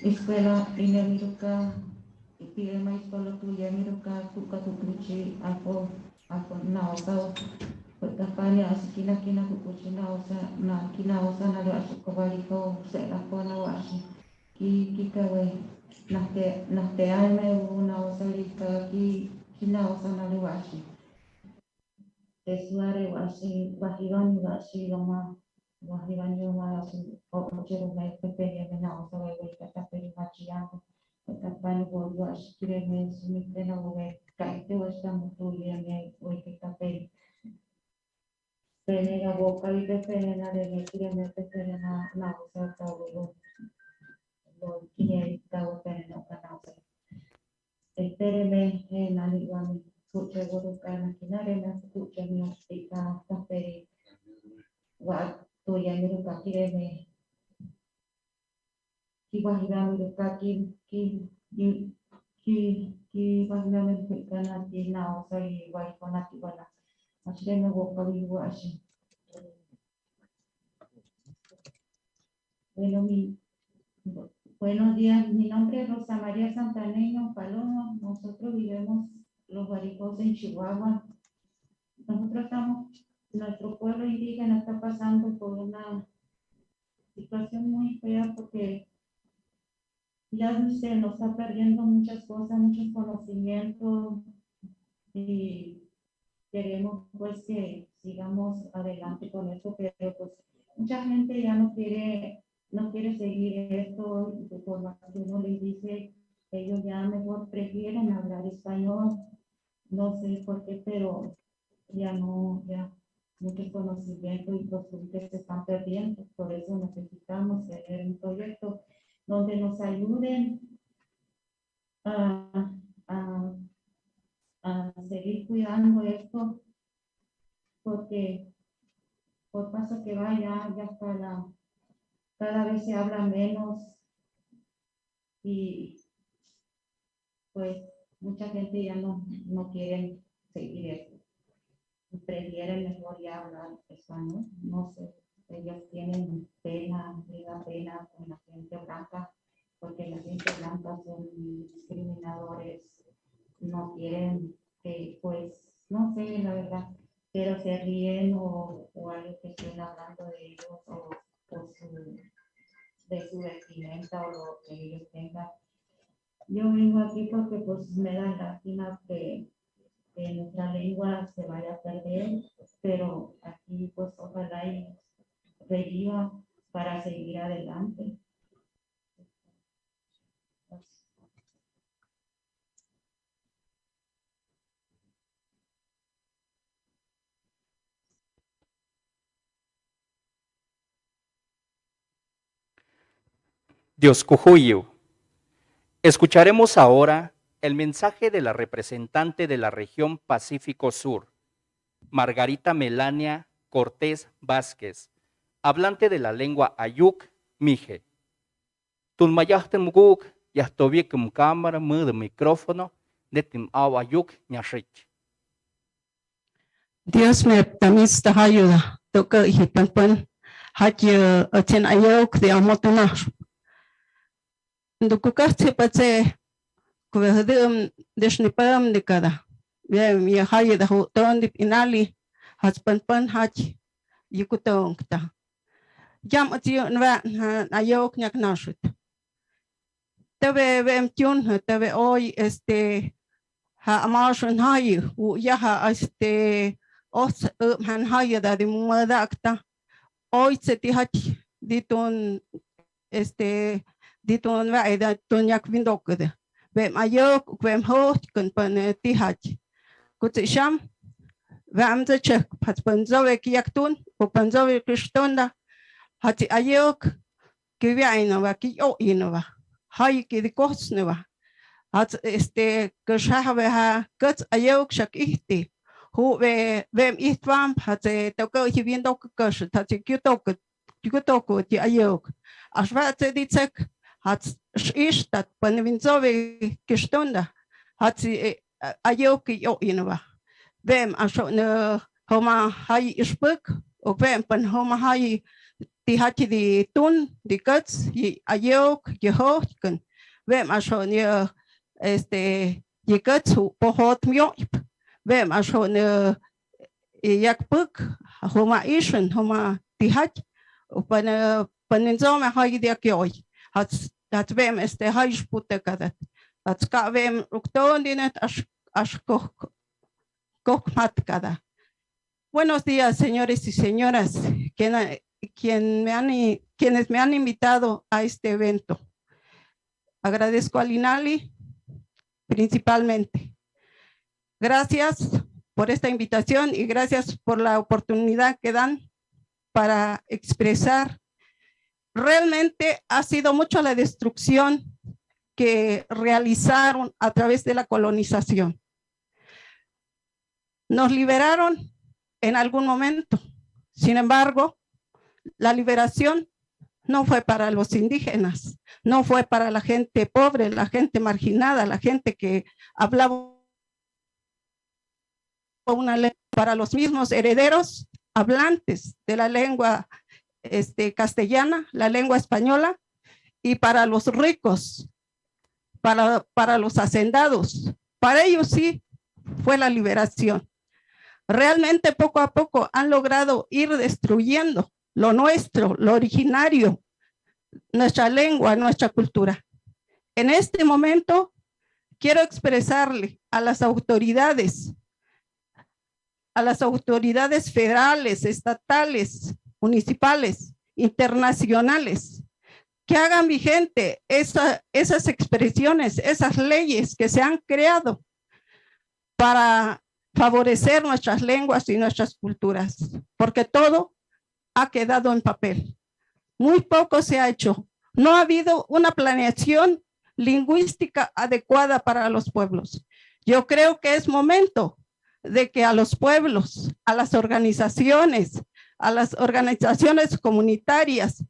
Escuela primer miruka ipirema escola tuya miruka kuka kukuchi alpo naosa kapanya asikina kina kukuchi naosa na kinaosa na lo asikovaliko se la pona washi ki kawe nahte alme naosa lika ki kinaosa na lo washi tesuare washi wahirani washi loma wahirani loma washi ochero mai pepe ya naosa wewe kataperi machiango Tapani bolwa shikireme sumitena uwe kaite wasta mutuyeme uwe kapei penega boca y penena de kireme penena na usa tawo lo kine tawo penena kanasa tereme na ligami suche goru kana kinare na suche mi tika kapei wa toya miruka kireme ki bahira miruka ki bahira miruka na ti na o sai vai kona ti bana ashe no go kawi wa ashe. Buenos días, mi nombre es Rosa María Santaneño Palomo. Nosotros vivimos los Guaricos en Chihuahua. Nosotros nuestro pueblo indígena está pasando por una situación muy fea porque ya se nos está perdiendo muchas cosas, muchos conocimientos y queremos pues que sigamos adelante con esto, pero pues mucha gente ya no quiere seguir esto, y por más que uno les dice, ellos ya mejor prefieren hablar español, no sé por qué, pero ya muchos conocimientos y costumbres se están perdiendo, por eso necesitamos tener un proyecto donde nos ayuden a seguir cuidando esto, porque por paso que va ya cada vez se habla menos y pues mucha gente ya no quiere seguir eso. Prefieren mejor ya hablar español, no sé, ellos tienen pena, les da pena con la gente blanca, porque la gente blanca son discriminadores, no quieren que, pues, no sé, la verdad, pero se ríen o algo que estén hablando de ellos o de su vestimenta o lo que ellos tengan. Yo vengo aquí porque pues me da lástima que nuestra lengua se vaya a perder, pero aquí pues ojalá y reviva para seguir adelante. Dios Cujuyu. Escucharemos ahora el mensaje de la representante de la región Pacífico Sur, Margarita Melania Cortés Vázquez, hablante de la lengua Ayuk Mije. Tunmayahtem Muguk, Yahtovikum cámara, mudo micrófono, netim aw Ayuk Nyashich. Dios me permita ayuda. Toca y pan haya aten Ayuk de amotanar. Ndukukasti pase kuvedum deshnipam de cada. Bien, mi haya de hoton de inali, haspan hach, yukutongta. Jam atio nva Ayuk nyaknashut. Tebe vemtun, tebe hoy ha amarshun hayu, yaha os han haya de muadakta. Hoy se tihach ditun ditun va eda tunyak vindokde. Vem Ayuk, vem hoch, kun pan tihach. Kutisham, vem the check, pat panzove kiaktun, o panzove kristonda, hati Ayuk, kiviainova, ki o inova. Hay que de cosneva. Hat geschaveha guts Ayuk shak ihti. Hu vem ihtwam hat toko hivindok kush, hat kutoko ti Ayuk. Ashvat ditzek. Hat ishtat panvinzove kistunda hat Ayuk yo inova. Vem ashon homa hay ispuk o vem pan homa hay ti hati di tun di guts Ayuk yehochken. Vem ashon ye guts pohot myoip. Vem ashon yakpuk homa ishen homa ti hat pan paninzome hay di akyoy. Dat vem haish putekadat. Dat ska vem uktondinet ash kokmatkada. Buenos días, señores y señoras, quienes me han invitado a este evento. Agradezco al INALI principalmente. Gracias por esta invitación y gracias por la oportunidad que dan para expresar. Realmente ha sido mucho la destrucción que realizaron a través de la colonización. Nos liberaron en algún momento, sin embargo, la liberación no fue para los indígenas, no fue para la gente pobre, la gente marginada, la gente que hablaba una lengua, para los mismos herederos hablantes de la lengua castellana, la lengua española, y para los ricos, para los hacendados. Para ellos sí fue la liberación. Realmente poco a poco han logrado ir destruyendo lo nuestro, lo originario, nuestra lengua, nuestra cultura. En este momento quiero expresarle a las autoridades federales, estatales, municipales, internacionales, que hagan vigente esas expresiones, esas leyes que se han creado para favorecer nuestras lenguas y nuestras culturas, porque todo ha quedado en papel. Muy poco se ha hecho. No ha habido una planeación lingüística adecuada para los pueblos. Yo creo que es momento de que a los pueblos, a las organizaciones comunitarias,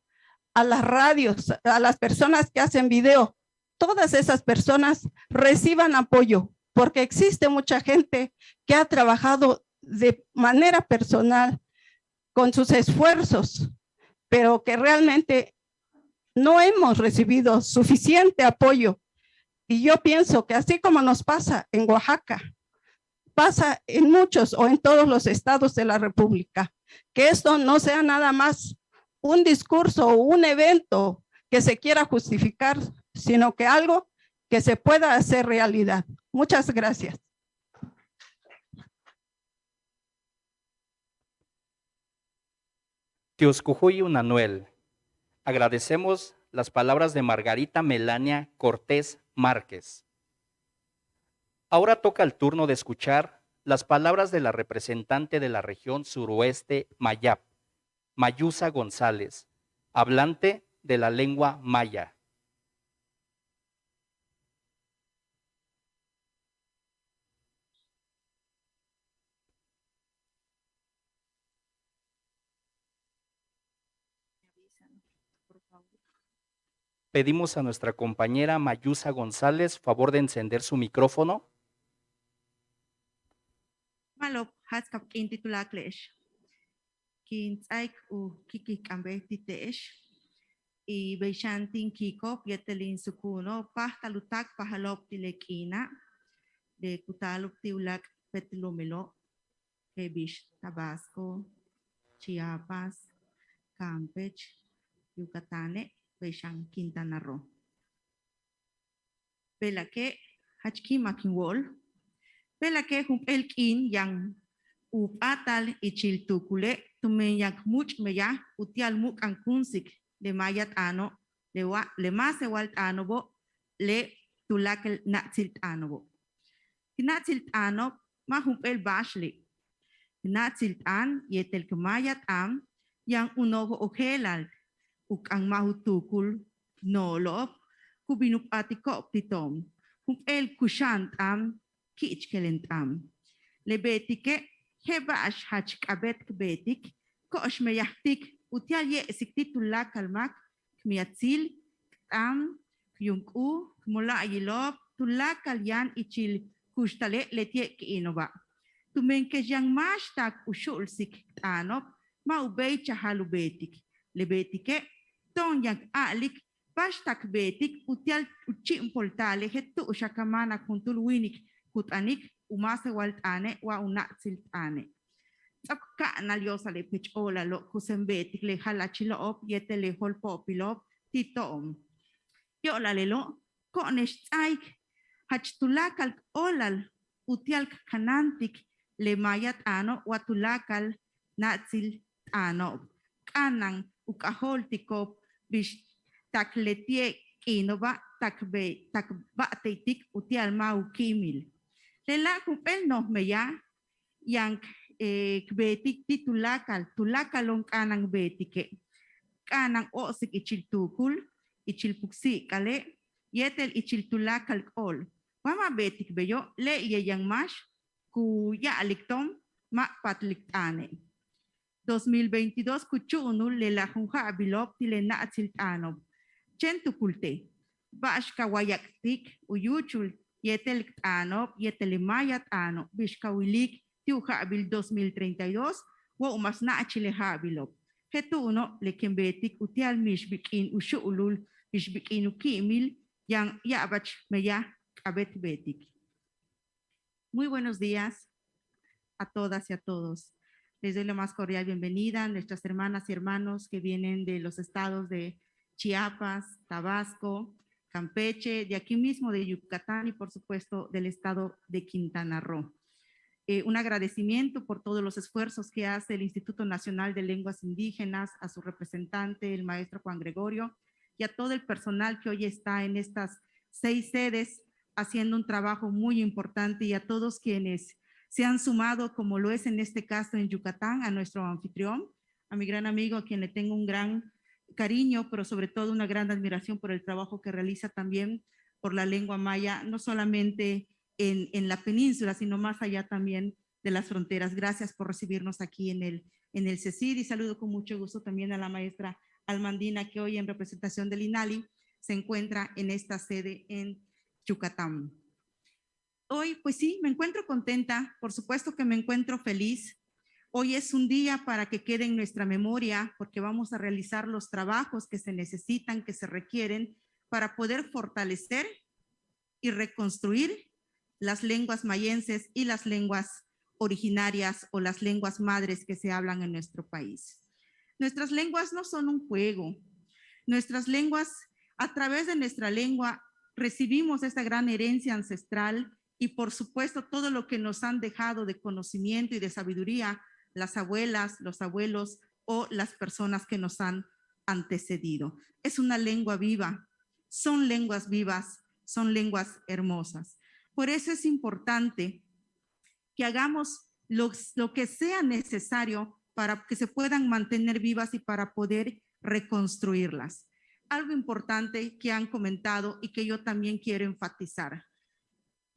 a las radios, a las personas que hacen video, todas esas personas reciban apoyo, porque existe mucha gente que ha trabajado de manera personal con sus esfuerzos, pero que realmente no hemos recibido suficiente apoyo. Y yo pienso que así como nos pasa en Oaxaca, pasa en muchos o en todos los estados de la República, que esto no sea nada más un discurso o un evento que se quiera justificar, sino que algo que se pueda hacer realidad. Muchas gracias. Tioscujuy Unanuel. Agradecemos las palabras de Margarita Melania Cortés Márquez. Ahora toca el turno de escuchar las palabras de la representante de la región suroeste Mayap, Mayusa González, hablante de la lengua maya. Pedimos a nuestra compañera Mayusa González favor de encender su micrófono. Malop haskap intitula klesh. Kin tsaik u kiki kambe titesh. I beishantin kiko pietelin sukuno pahtalutak pahalop tilekina. De kutaluk tiulak petlumelo. Kebish Tabasco, Chiapas, Campeche, Yucatán, Beishan Quintana Roo. Pela que hachki makinwol. Pela que el kin yang upatal y chiltukule tumen yak much meya utial muk ankunsik le mayat ano le mas ewalt anobo le tulak natsilt anobo. Natsilt ano mahum el bashli. Natsilt an yetel kemayat am yang unogo okelal uk ang mahutukul nolop kubinup atikop titom. El kushant am kichkelent am. Lebetike hebash hachk abet betik kosh meyahtik utial ye siktitula kalmak kmiatzil am kyunku kmola ayilop tulakal yan ichil kushtale letie kiinova. Tumenke yang mashtak ushul sik anop ma ubei chahalu betik. Lebetike ton yang alik pashtak betik utial uchim poltale hetu ushakamana kuntul winik kutanik umase waltane wa unatsiltane. Tsapka analiosa le pechola lo kusembetik le halachilop yete le holpopilop titom. Yo la lelo konesh tsaik hachtulakal olal utial kanantik le mayat ano watulakal natsil ano kanang ukahol tikop bish takletie kinova takbatetik utial mau kimil. Lela kupel no meya yang kbetik tulakalong kanang betike kanang osik ichiltukul ichilpuksi kale yetel ichiltulakal ol wama betik beyo le ye yang mash ku ya aliktom ma patliktane 2022 kuchunu le la junja bilop tile na atil ano. Chentu kulte. Bashka wayaktik uyuchul yetel ano yetelemayat ano bishka wilik tiuja bil 2032 wa umas na achile bilop. Hetu uno le kembetik utial mishbikin ushuulul mishbikin ukimil yang yabach meya abet betik. Muy buenos días a todas y a todos. Les doy la más cordial bienvenida a nuestras hermanas y hermanos que vienen de los estados de Chiapas, Tabasco, Campeche, de aquí mismo de Yucatán y por supuesto del estado de Quintana Roo. Un agradecimiento por todos los esfuerzos que hace el Instituto Nacional de Lenguas Indígenas, a su representante, el maestro Juan Gregorio, y a todo el personal que hoy está en estas 6 sedes haciendo un trabajo muy importante, y a todos quienes se han sumado, como lo es en este caso en Yucatán, a nuestro anfitrión, a mi gran amigo, a quien le tengo un gran cariño, pero sobre todo una gran admiración por el trabajo que realiza también por la lengua maya, no solamente en la península, sino más allá también de las fronteras. Gracias por recibirnos aquí en el CECID, y saludo con mucho gusto también a la maestra Almandina, que hoy en representación del INALI se encuentra en esta sede en Yucatán. Hoy, pues sí, me encuentro contenta, por supuesto que me encuentro feliz. Hoy es un día para que quede en nuestra memoria, porque vamos a realizar los trabajos que se necesitan, que se requieren para poder fortalecer y reconstruir las lenguas mayenses y las lenguas originarias o las lenguas madres que se hablan en nuestro país. Nuestras lenguas no son un juego. Nuestras lenguas, a través de nuestra lengua, recibimos esta gran herencia ancestral y por supuesto todo lo que nos han dejado de conocimiento y de sabiduría las abuelas, los abuelos o las personas que nos han antecedido. Es una lengua viva, son lenguas vivas, son lenguas hermosas. Por eso es importante que hagamos lo que sea necesario para que se puedan mantener vivas y para poder reconstruirlas. Algo importante que han comentado y que yo también quiero enfatizar.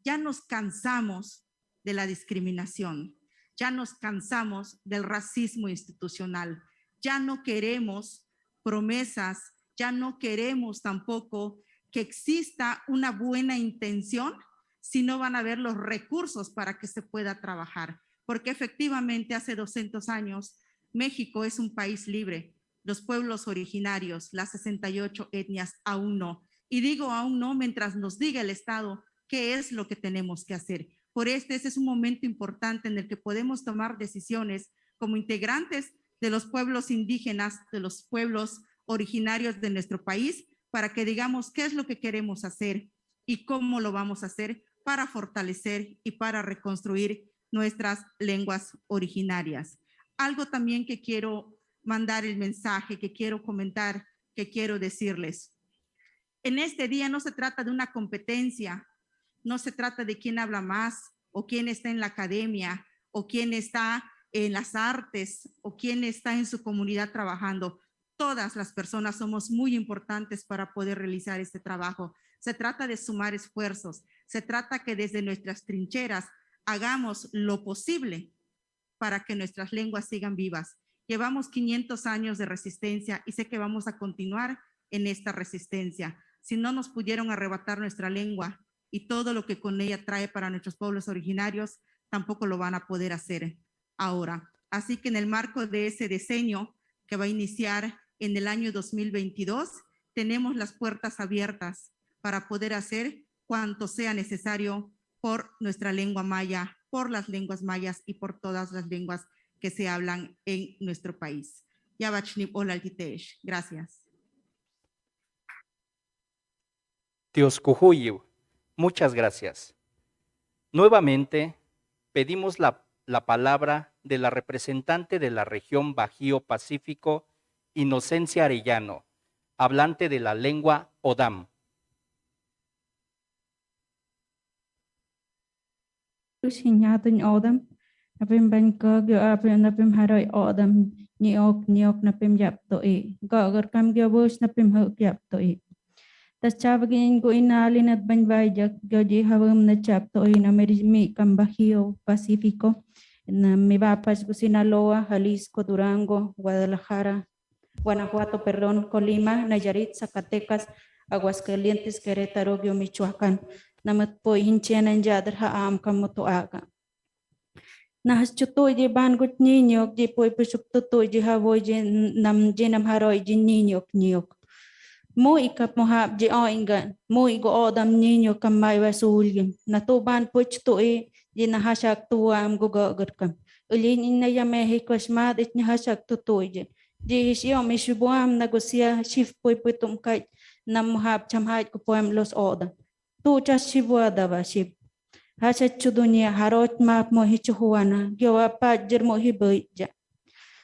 Ya nos cansamos de la discriminación, ya nos cansamos del racismo institucional, ya no queremos promesas, ya no queremos tampoco que exista una buena intención si no van a haber los recursos para que se pueda trabajar. Porque efectivamente hace 200 años México es un país libre. Los pueblos originarios, las 68 etnias, aún no. Y digo aún no mientras nos diga el Estado qué es lo que tenemos que hacer. Por este es un momento importante en el que podemos tomar decisiones como integrantes de los pueblos indígenas, de los pueblos originarios de nuestro país, para que digamos qué es lo que queremos hacer y cómo lo vamos a hacer para fortalecer y para reconstruir nuestras lenguas originarias. Algo también que quiero mandar el mensaje, que quiero comentar, que quiero decirles. En este día no se trata de una competencia, no se trata de quién habla más o quién está en la academia o quién está en las artes o quién está en su comunidad trabajando. Todas las personas somos muy importantes para poder realizar este trabajo. Se trata de sumar esfuerzos, se trata que desde nuestras trincheras hagamos lo posible para que nuestras lenguas sigan vivas. Llevamos 500 años de resistencia y sé que vamos a continuar en esta resistencia. Si no nos pudieron arrebatar nuestra lengua y todo lo que con ella trae para nuestros pueblos originarios, tampoco lo van a poder hacer ahora. Así que en el marco de ese diseño que va a iniciar en el año 2022, tenemos las puertas abiertas para poder hacer cuanto sea necesario por nuestra lengua maya, por las lenguas mayas y por todas las lenguas que se hablan en nuestro país. Gracias. Tioscujuyu, muchas gracias. Nuevamente pedimos la palabra de la representante de la región Bajío Pacífico, Inocencia Arellano, hablante de la lengua Odam. Napim banka gyo apim napim haroy odam niok napim yap to e gagar kam gyo bus napim hok yap to e tas chabagin go inalin at banbay jak gyo di hawam na chap to e na merimi kam Bajío Pacífico na Mivapas, Sinaloa, Jalisco, Durango, Guadalajara, Guanajuato, perdón, Colima, Nayarit, Zacatecas, Aguascalientes, Querétaro, Michoacán. Namat po hinchianan yadar haam kamutuaga. Nahas chutoy di bangut ninyok, di po ipusuk tutoy di havoy di nam haroy di ninyok nyok. Mo ikap mo hap di oingan, mo igo odam ninyok kamay wasulim. Natuban po chutoy di nahasak tuwa am gugagarkam. Ulin inaya Mexico smad it nahasak tutoy di. Di siyo mishubuam nagosya shift po iputum kay nam hap chamhait ko po am los odam. Tu chas shibuada ba shib. Hasa chudunia harot map mo hichuhuana, gyawa pa jer mo hibayja.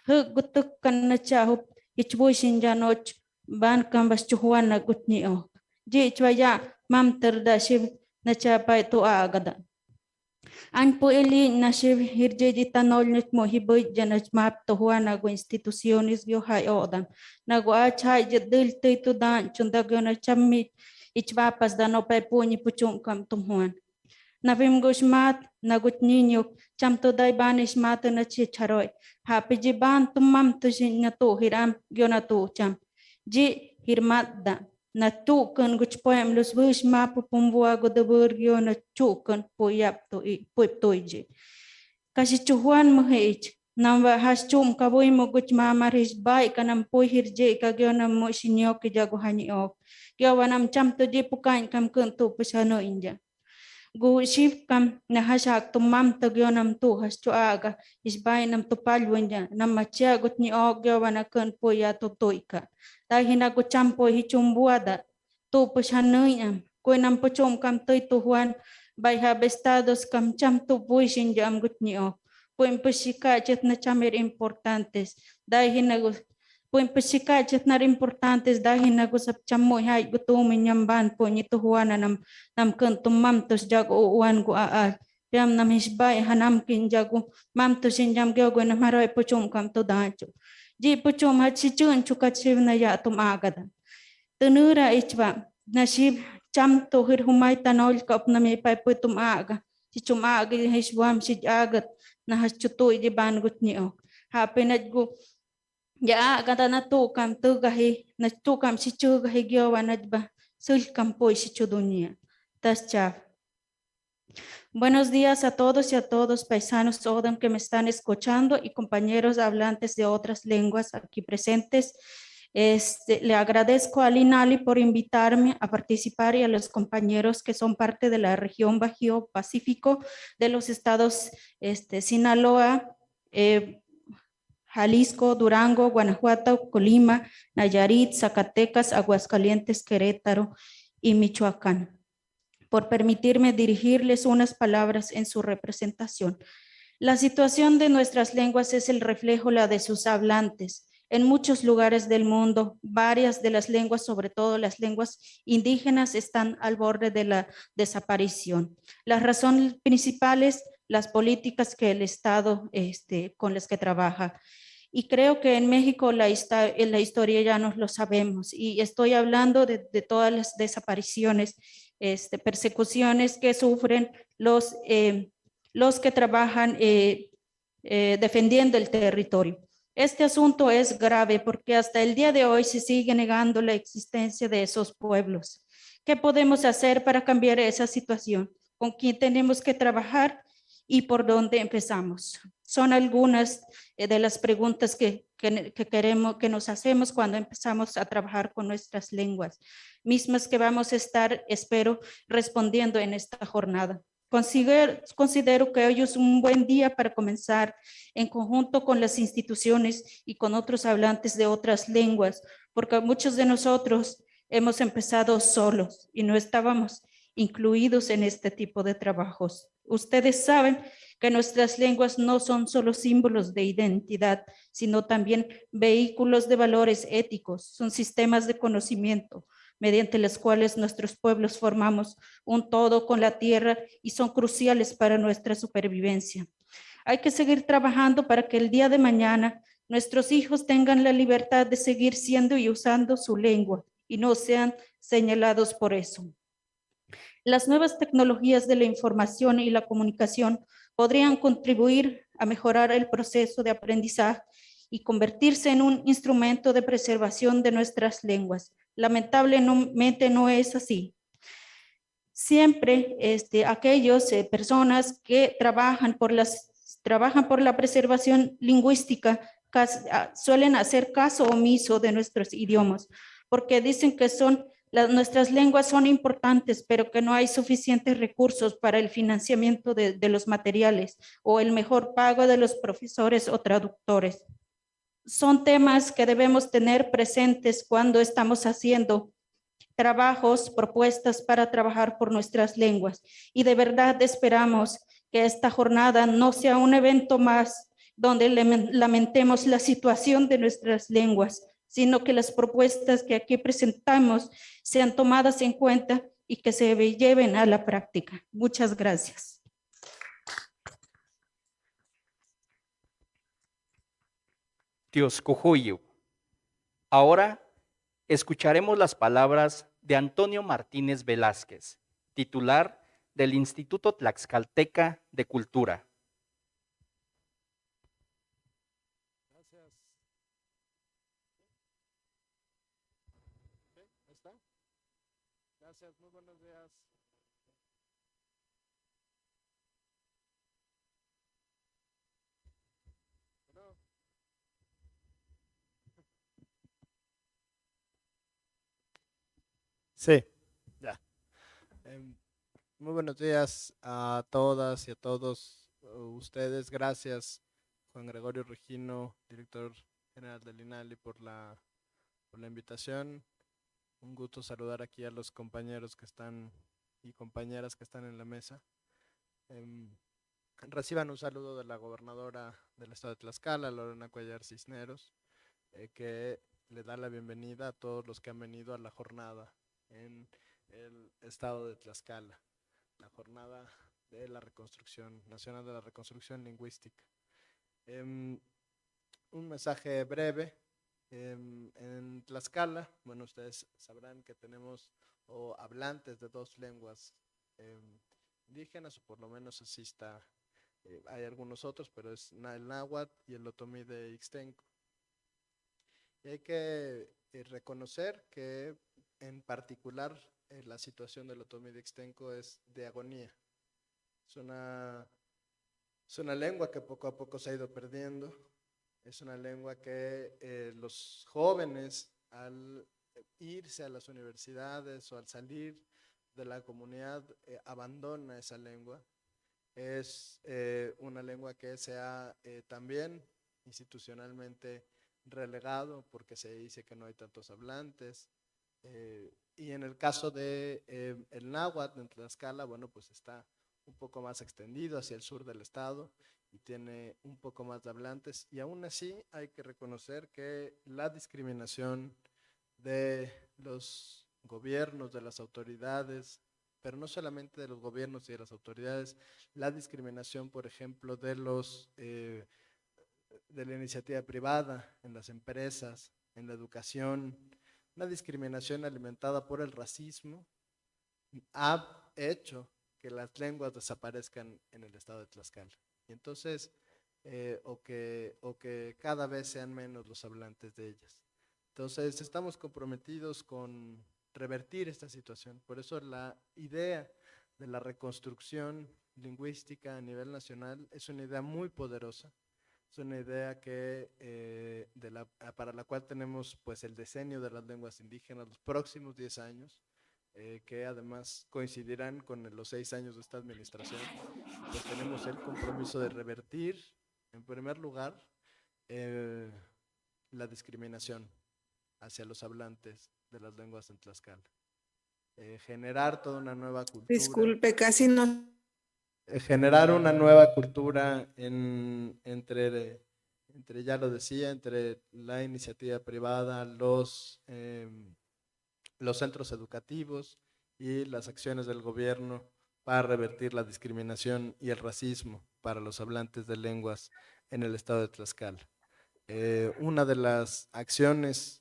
Gutuk kan na chahup, ichbuishin janoch, ban kambas chuhuana gutni o. Ji chwaya mam terda shib na chapay tu agada. An po ili na shib hirje di tanol nit mo hibayja na map tuhuana go instituciones gyo hay odam. Nagwa chay jadil tito dan chundagyo na chamit, ichwapas dano pay punyi puchung kam tumuan. Navim gushmat nagut ninyok cham to dai banish mat na chi charoy happy ji ban tumam to jin na to hiram gyona to cham ji hirmat da na tu kan guch poem los bush ma pumbua go de burgyo na chu kan poyap to i poip to ji kasi chuhuan mo hech namba has chum kaboy mo guch ma maris bai kanam poy hirje ka gyona mo sinyo ki jago hani ok gyawanam cham to ji pukain kam kan to pasano inja Gu ship kam nahasak tumam tagyonam tu has chuaga isbay nam tupalwanya nam machia gut ni ogyo wanakan po ya tutoika dahil na guchampo hichumbuada tu pasanoyam kung nam puchum kam toy tuhuan bay habestados kam cham tu puishin jam gut ni og po impasika chet na chamer importantes dahil na po impasika chet na importantes dahil na gusap chamo hay gutumin yamban po ni tuhuana nam kantum mamtos jag uwan go aal yam nam hisbay hanam kin jago mamtos in jam gyo na maroy puchum kam to dacho ji puchum hat si chun chukat siv na ya tum agada tenura ichwa nasib cham to hir humay tanol kap na may pay putum aga si chum aga hisbam si agat na has chutoy di bangut ni o hapinat go ya agada na to kam to gahi na to kam si chu gahi gyo wanad ba sul campo si chudunia. Buenos días a todos y a todos paisanos Odam que me están escuchando y compañeros hablantes de otras lenguas aquí presentes. Le agradezco a Linali por invitarme a participar y a los compañeros que son parte de la región Bajío Pacífico de los estados Sinaloa, Jalisco, Durango, Guanajuato, Colima, Nayarit, Zacatecas, Aguascalientes, Querétaro y Michoacán, por permitirme dirigirles unas palabras en su representación. La situación de nuestras lenguas es el reflejo la de sus hablantes. En muchos lugares del mundo, varias de las lenguas, sobre todo las lenguas indígenas, están al borde de la desaparición. Las razones principales, las políticas que el Estado con las que trabaja. Y creo que en México la historia ya nos lo sabemos. Y estoy hablando de todas las desapariciones, persecuciones que sufren los que trabajan defendiendo el territorio. Este asunto es grave porque hasta el día de hoy se sigue negando la existencia de esos pueblos. ¿Qué podemos hacer para cambiar esa situación? ¿Con quién tenemos que trabajar y por dónde empezamos? Son algunas de las preguntas que nos hacemos cuando empezamos a trabajar con nuestras lenguas, mismas que vamos a estar, espero, respondiendo en esta jornada. Considero que hoy es un buen día para comenzar en conjunto con las instituciones y con otros hablantes de otras lenguas, porque muchos de nosotros hemos empezado solos y no estábamos incluidos en este tipo de trabajos. Ustedes saben que nuestras lenguas no son solo símbolos de identidad, sino también vehículos de valores éticos, son sistemas de conocimiento, mediante los cuales nuestros pueblos formamos un todo con la tierra y son cruciales para nuestra supervivencia. Hay que seguir trabajando para que el día de mañana nuestros hijos tengan la libertad de seguir siendo y usando su lengua y no sean señalados por eso. Las nuevas tecnologías de la información y la comunicación podrían contribuir a mejorar el proceso de aprendizaje y convertirse en un instrumento de preservación de nuestras lenguas. Lamentablemente no es así. Siempre aquellas personas que trabajan por la preservación lingüística suelen hacer caso omiso de nuestros idiomas, porque dicen que nuestras lenguas son importantes, pero que no hay suficientes recursos para el financiamiento de los materiales o el mejor pago de los profesores o traductores. Son temas que debemos tener presentes cuando estamos haciendo trabajos, propuestas para trabajar por nuestras lenguas. Y de verdad esperamos que esta jornada no sea un evento más donde lamentemos la situación de nuestras lenguas, sino que las propuestas que aquí presentamos sean tomadas en cuenta y que se lleven a la práctica. Muchas gracias. Dios Cojuyo. Ahora escucharemos las palabras de Antonio Martínez Velázquez, titular del Instituto Tlaxcalteca de Cultura. Gracias. ¿Sí? ¿Ahí está? Gracias, muy buenos días. Bueno. Sí, ya. Muy buenos días a todas y a todos ustedes. Gracias, Juan Gregorio Regino, director general del INALI, por la invitación. Un gusto saludar aquí a los compañeros que están y compañeras que están en la mesa. Reciban un saludo de la gobernadora del estado de Tlaxcala, Lorena Cuellar Cisneros, que le da la bienvenida a todos los que han venido a la jornada en el estado de Tlaxcala, la jornada de la reconstrucción, nacional de la reconstrucción lingüística. Un mensaje breve. En Tlaxcala, bueno, ustedes sabrán que tenemos hablantes de 2 lenguas indígenas, o por lo menos así está. Hay algunos otros, pero es el náhuatl y el otomí de Ixtenco. Y hay que reconocer que en particular la situación del otomí de Ixtenco es de agonía. Es una lengua que poco a poco se ha ido perdiendo. Es una lengua que los jóvenes, al irse a las universidades o al salir de la comunidad, abandona esa lengua. Es una lengua que se ha también institucionalmente relegado porque se dice que no hay tantos hablantes. Y en el caso de el náhuatl en Tlaxcala, bueno, pues está un poco más extendido hacia el sur del estado y tiene un poco más de hablantes, y aún así hay que reconocer que la discriminación de los gobiernos, de las autoridades, pero no solamente de los gobiernos y de las autoridades, la discriminación, por ejemplo, de la iniciativa privada, en las empresas, en la educación, una discriminación alimentada por el racismo, ha hecho que las lenguas desaparezcan en el estado de Tlaxcala. Y entonces, o que cada vez sean menos los hablantes de ellas. Entonces, estamos comprometidos con revertir esta situación. Por eso la idea de la reconstrucción lingüística a nivel nacional es una idea muy poderosa. Es una idea que, para la cual tenemos pues el decenio de las lenguas indígenas, los próximos 10 años, que además coincidirán con los 6 años de esta administración. Pues tenemos el compromiso de revertir, en primer lugar, la discriminación hacia los hablantes de las lenguas en Tlaxcala. Generar toda una nueva cultura. Disculpe, casi no. Generar una nueva cultura entre, ya lo decía, entre la iniciativa privada, los centros educativos y las acciones del gobierno para revertir la discriminación y el racismo para los hablantes de lenguas en el estado de Tlaxcala. Una de las acciones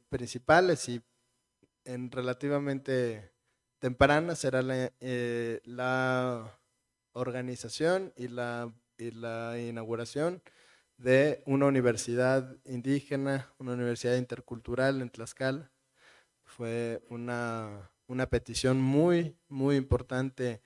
principales y relativamente temprana será organización y la inauguración de una universidad indígena, una universidad intercultural en Tlaxcala. Fue una petición muy, muy importante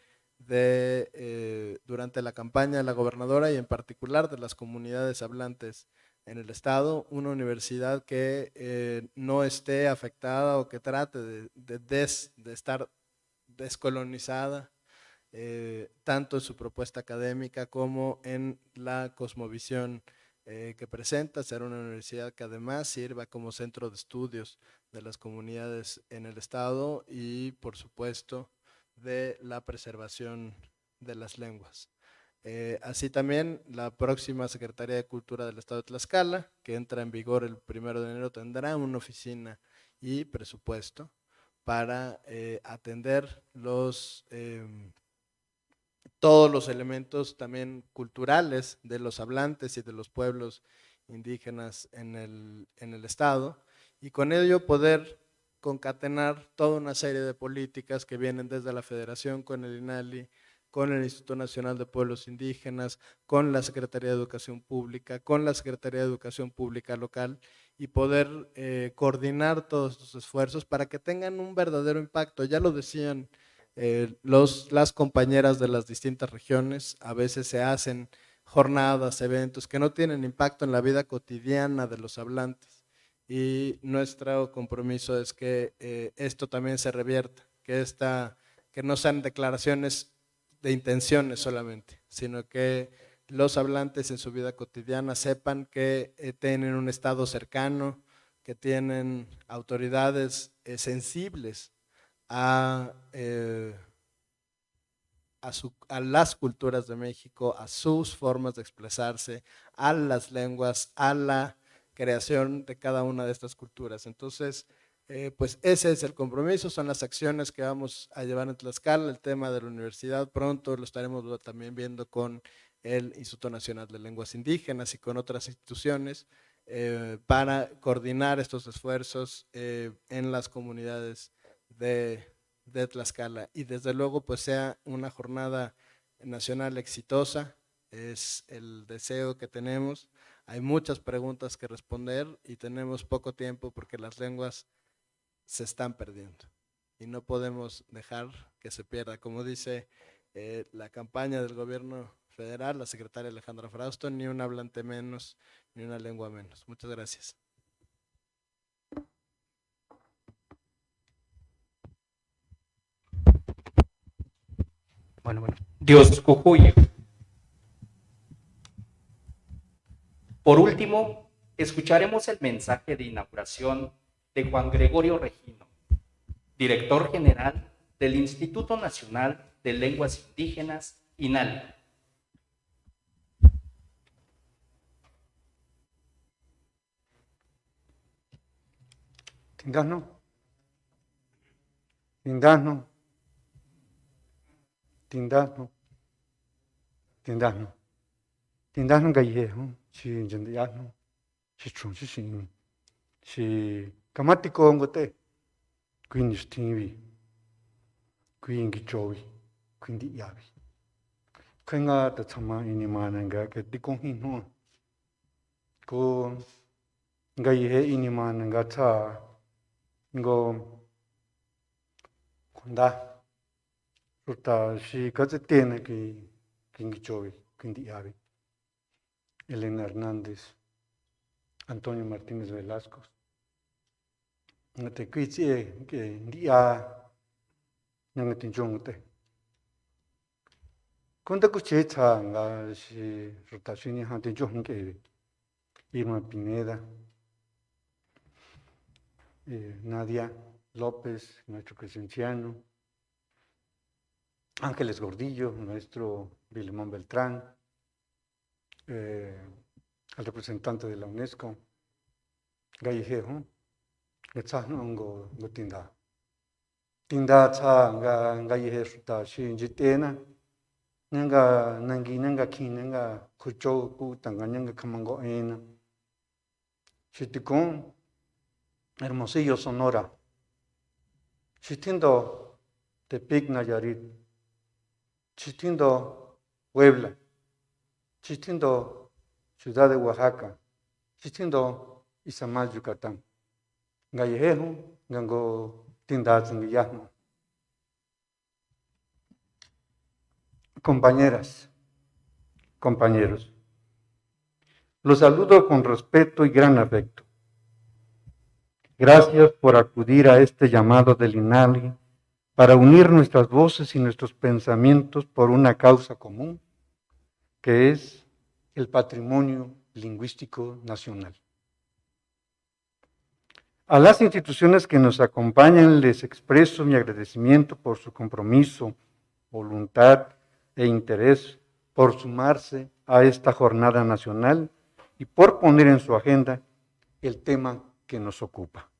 durante la campaña de la gobernadora y en particular de las comunidades hablantes en el estado, una universidad que no esté afectada o que trate de estar descolonizada, tanto en su propuesta académica como en la cosmovisión que presenta, ser una universidad que además sirva como centro de estudios de las comunidades en el estado y, por supuesto, de la preservación de las lenguas. Así también, la próxima Secretaría de Cultura del Estado de Tlaxcala, que entra en vigor el 1 de enero, tendrá una oficina y presupuesto para atender todos los elementos también culturales de los hablantes y de los pueblos indígenas en el estado, y con ello poder concatenar toda una serie de políticas que vienen desde la Federación, con el INALI, con el Instituto Nacional de Pueblos Indígenas, con la Secretaría de Educación Pública, con la Secretaría de Educación Pública local, y poder coordinar todos estos esfuerzos para que tengan un verdadero impacto. Ya lo decían las compañeras de las distintas regiones, a veces se hacen jornadas, eventos que no tienen impacto en la vida cotidiana de los hablantes, y nuestro compromiso es que esto también se revierta, que no sean declaraciones de intenciones solamente, sino que los hablantes en su vida cotidiana sepan que tienen un estado cercano, que tienen autoridades sensibles a las culturas de México, a sus formas de expresarse, a las lenguas, a la creación de cada una de estas culturas. Entonces, pues ese es el compromiso, son las acciones que vamos a llevar en Tlaxcala. El tema de la universidad pronto lo estaremos también viendo con el Instituto Nacional de Lenguas Indígenas y con otras instituciones para coordinar estos esfuerzos en las comunidades de Tlaxcala, y desde luego pues sea una jornada nacional exitosa. Es el deseo que tenemos. Hay muchas preguntas que responder y tenemos poco tiempo porque las lenguas se están perdiendo y no podemos dejar que se pierda. Como dice la campaña del gobierno federal, la secretaria Alejandra Frausto, ni un hablante menos, ni una lengua menos. Muchas gracias. Bueno. Dios cujuye. Por último, escucharemos el mensaje de inauguración de Juan Gregorio Regino, director general del Instituto Nacional de Lenguas Indígenas, INALI. Tindano gaye si jindano si chunchi sin si kamatiko ngote quindi stivi quindi jowi quindi yavi kanga ta chama ini mananga ke tikong hino ko gaye ini mananga cha ngo konda ruta si kaze tena ki quindi jowi quindi yavi Elena Hernández, Antonio Martínez Velasco. Ngate kuitie ke dia ngate jongte. Konda kuchecha nga si rotación hante jongke Irma Pineda, Nadia López, nuestro presenciano, Ángeles Gordillo, nuestro Vilemón Beltrán, al representante de la UNESCO, Gallejejo, Netzanongo Gotinda. Tinda cha Gallejejo ta Shinjitena, Nanga Nangi Nanga Kinanga Kucho Putanga Nanga Kamango Ena. Chiticón, Hermosillo, Sonora. Chitindo Tepic Nayarit. Chitindo Puebla, Chichindo, Ciudad de Oaxaca, Chichindo, Izamal, Yucatán. Gallejejo, Gango, Tindazingiyahmo. Compañeras, compañeros, los saludo con respeto y gran afecto. Gracias por acudir a este llamado del INALI para unir nuestras voces y nuestros pensamientos por una causa común, que es el patrimonio lingüístico nacional. A las instituciones que nos acompañan les expreso mi agradecimiento por su compromiso, voluntad e interés por sumarse a esta jornada nacional y por poner en su agenda el tema que nos ocupa.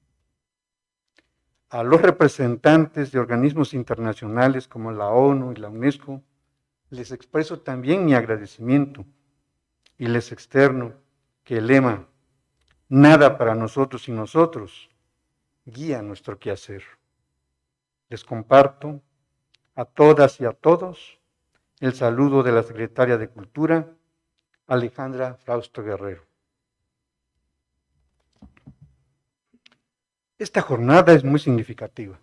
A los representantes de organismos internacionales como la ONU y la UNESCO, les expreso también mi agradecimiento y les externo que el lema "Nada para nosotros y nosotros" guía nuestro quehacer. Les comparto a todas y a todos el saludo de la Secretaria de Cultura, Alejandra Frausto Guerrero. Esta jornada es muy significativa.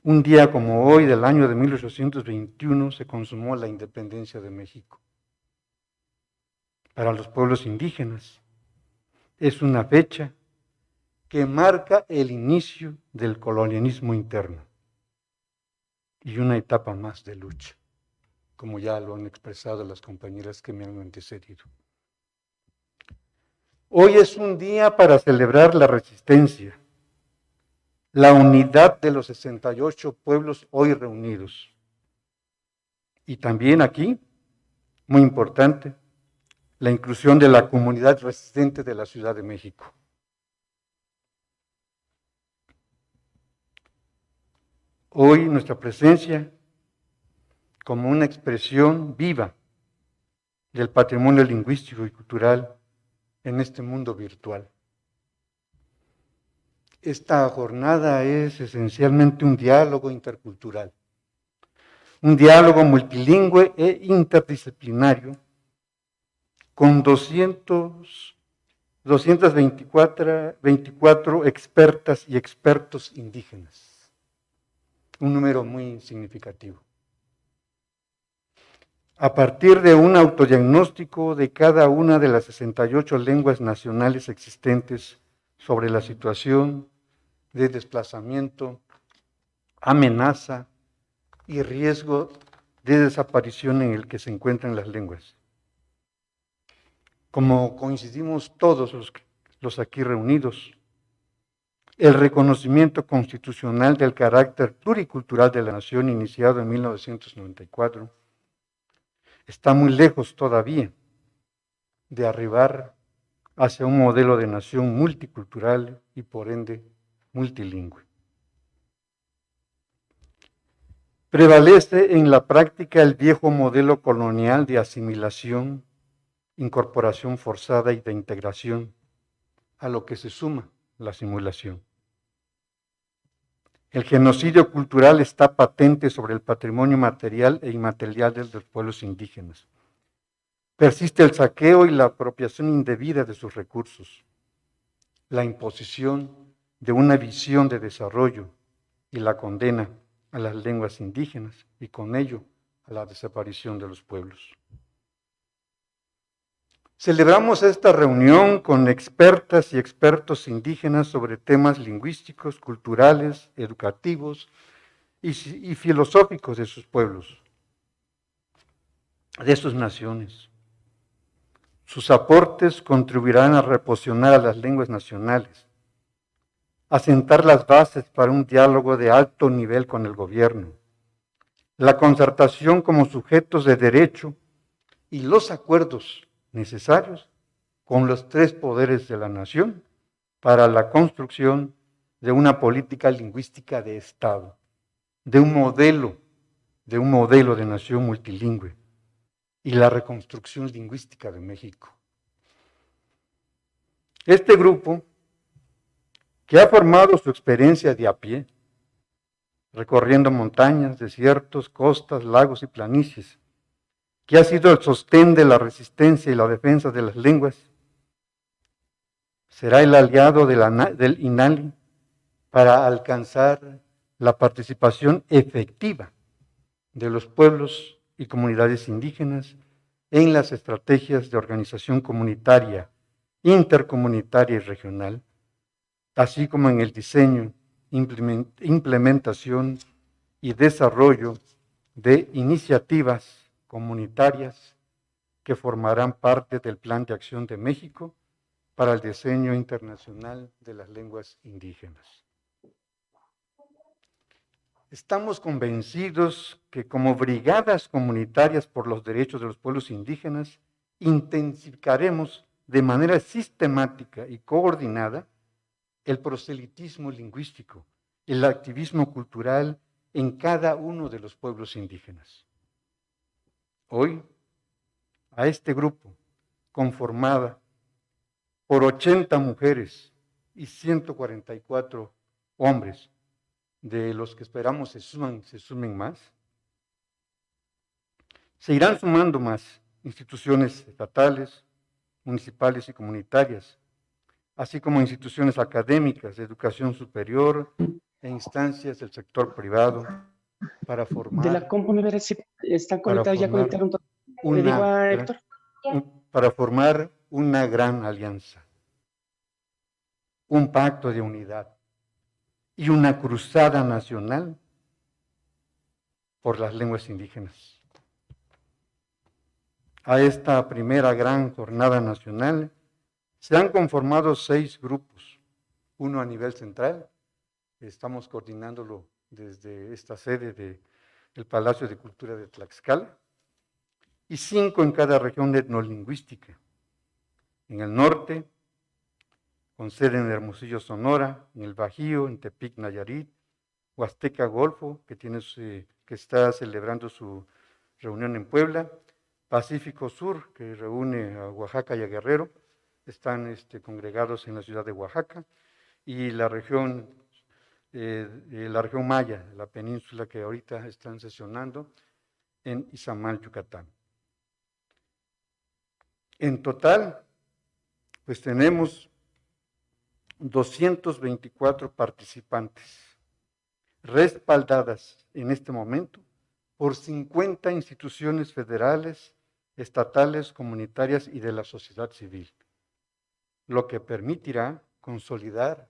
Un día como hoy del año de 1821 se consumó la independencia de México. Para los pueblos indígenas es una fecha que marca el inicio del colonialismo interno y una etapa más de lucha, como ya lo han expresado las compañeras que me han antecedido. Hoy es un día para celebrar la resistencia, la unidad de los 68 pueblos hoy reunidos. Y también aquí, muy importante, la inclusión de la comunidad resistente de la Ciudad de México. Hoy nuestra presencia como una expresión viva del patrimonio lingüístico y cultural en este mundo virtual. Esta jornada es esencialmente un diálogo intercultural, un diálogo multilingüe e interdisciplinario con 224 expertas y expertos indígenas. Un número muy significativo. A partir de un autodiagnóstico de cada una de las 68 lenguas nacionales existentes sobre la situación de desplazamiento, amenaza y riesgo de desaparición en el que se encuentran las lenguas. Como coincidimos todos los aquí reunidos, el reconocimiento constitucional del carácter pluricultural de la nación iniciado en 1994 está muy lejos todavía de arribar hacia un modelo de nación multicultural y por ende multilingüe. Prevalece en la práctica el viejo modelo colonial de asimilación, incorporación forzada y de integración, a lo que se suma la simulación. El genocidio cultural está patente sobre el patrimonio material e inmaterial de los pueblos indígenas. Persiste el saqueo y la apropiación indebida de sus recursos, la imposición de una visión de desarrollo y la condena a las lenguas indígenas y con ello a la desaparición de los pueblos. Celebramos esta reunión con expertas y expertos indígenas sobre temas lingüísticos, culturales, educativos y filosóficos de sus pueblos, de sus naciones. Sus aportes contribuirán a reposicionar a las lenguas nacionales, a sentar las bases para un diálogo de alto nivel con el gobierno, la concertación como sujetos de derecho y los acuerdos necesarios con los tres poderes de la nación para la construcción de una política lingüística de Estado, de un modelo de nación multilingüe y la reconstrucción lingüística de México. Este grupo, que ha formado su experiencia de a pie, recorriendo montañas, desiertos, costas, lagos y planicies, que ha sido el sostén de la resistencia y la defensa de las lenguas. Será el aliado del INALI para alcanzar la participación efectiva de los pueblos y comunidades indígenas en las estrategias de organización comunitaria, intercomunitaria y regional, así como en el diseño, implementación y desarrollo de iniciativas comunitarias que formarán parte del Plan de Acción de México para el diseño internacional de las lenguas indígenas. Estamos convencidos que como brigadas comunitarias por los derechos de los pueblos indígenas, intensificaremos de manera sistemática y coordinada el proselitismo lingüístico, el activismo cultural en cada uno de los pueblos indígenas. Hoy, a este grupo, conformada por 80 mujeres y 144 hombres, de los que esperamos se sumen más, se irán sumando más instituciones estatales, municipales y comunitarias, así como instituciones académicas de educación superior e instancias del sector privado para formar. De la comunidad están conectados, ya conectaron todo. Para formar una gran alianza, un pacto de unidad y una cruzada nacional por las lenguas indígenas. A esta primera gran jornada nacional se han conformado 6 grupos, uno a nivel central, estamos coordinándolo desde esta sede del Palacio de Cultura de Tlaxcala, y 5 en cada región etnolingüística. En el norte, con sede en Hermosillo, Sonora, en el Bajío, en Tepic, Nayarit, Huasteca Golfo, que está celebrando su reunión en Puebla, Pacífico Sur, que reúne a Oaxaca y a Guerrero, están congregados en la ciudad de Oaxaca, y la región Maya, la península que ahorita están sesionando en Izamal, Yucatán. En total, pues tenemos 224 participantes, respaldadas en este momento por 50 instituciones federales, estatales, comunitarias y de la sociedad civil, lo que permitirá consolidar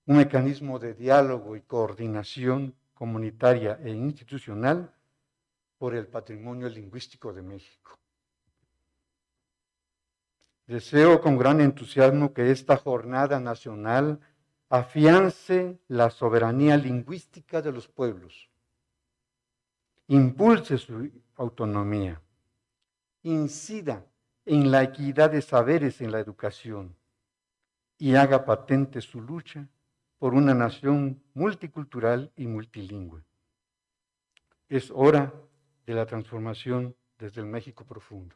un mecanismo de diálogo y coordinación comunitaria e institucional por el patrimonio lingüístico de México. Deseo con gran entusiasmo que esta jornada nacional afiance la soberanía lingüística de los pueblos, impulse su autonomía, incida en la equidad de saberes en la educación y haga patente su lucha por una nación multicultural y multilingüe. Es hora de la transformación desde el México profundo.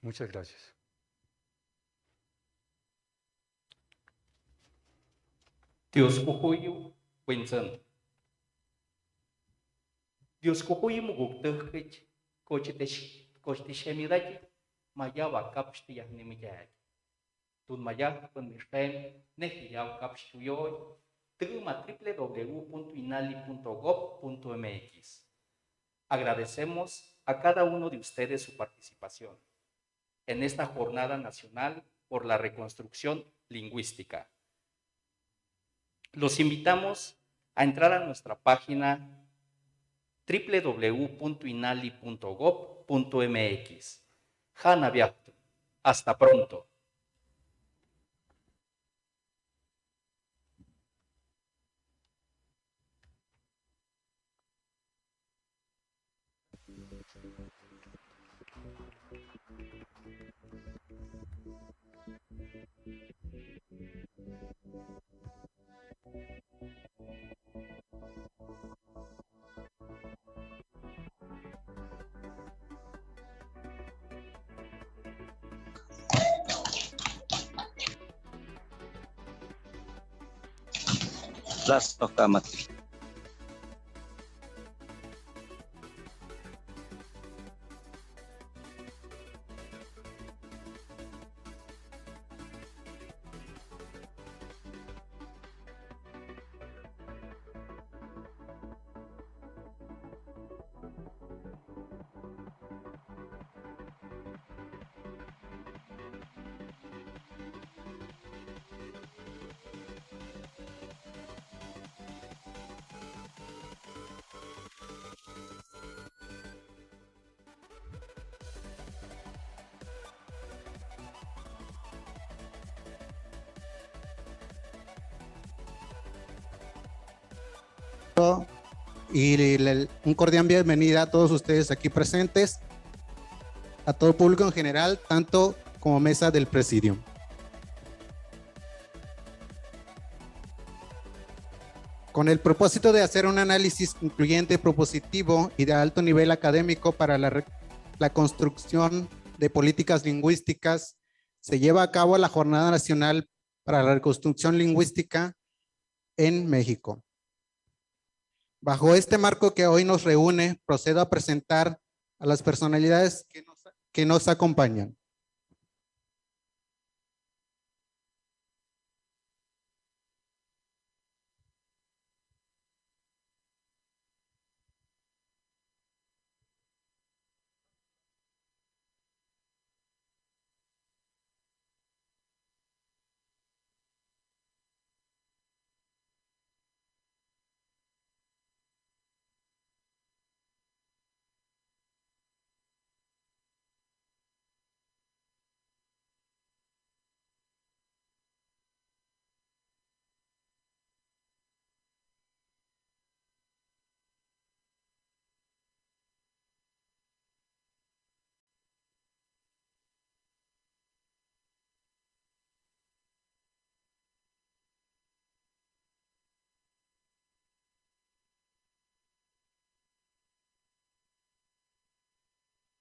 Muchas gracias. Dios kuhuyu Winston. Dios kuhuyu mugukdehich kochtishemidaki mayawa kapshtiyah nimiyaki. Tun mayah penmisten nehiyaw kapshtuyoy tuma www.inali.gov.mx. Agradecemos a cada uno de ustedes su participación en esta jornada nacional por la reconstrucción lingüística. Los invitamos a entrar a nuestra página www.inali.gov.mx. Hanabiatu. Hasta pronto. Las tocamas. y un cordial bienvenida a todos ustedes aquí presentes, a todo público en general, tanto como mesa del presidium. Con el propósito de hacer un análisis incluyente, propositivo y de alto nivel académico para la construcción de políticas lingüísticas, se lleva a cabo la Jornada Nacional para la Reconstrucción Lingüística en México. Bajo este marco que hoy nos reúne, procedo a presentar a las personalidades que nos acompañan.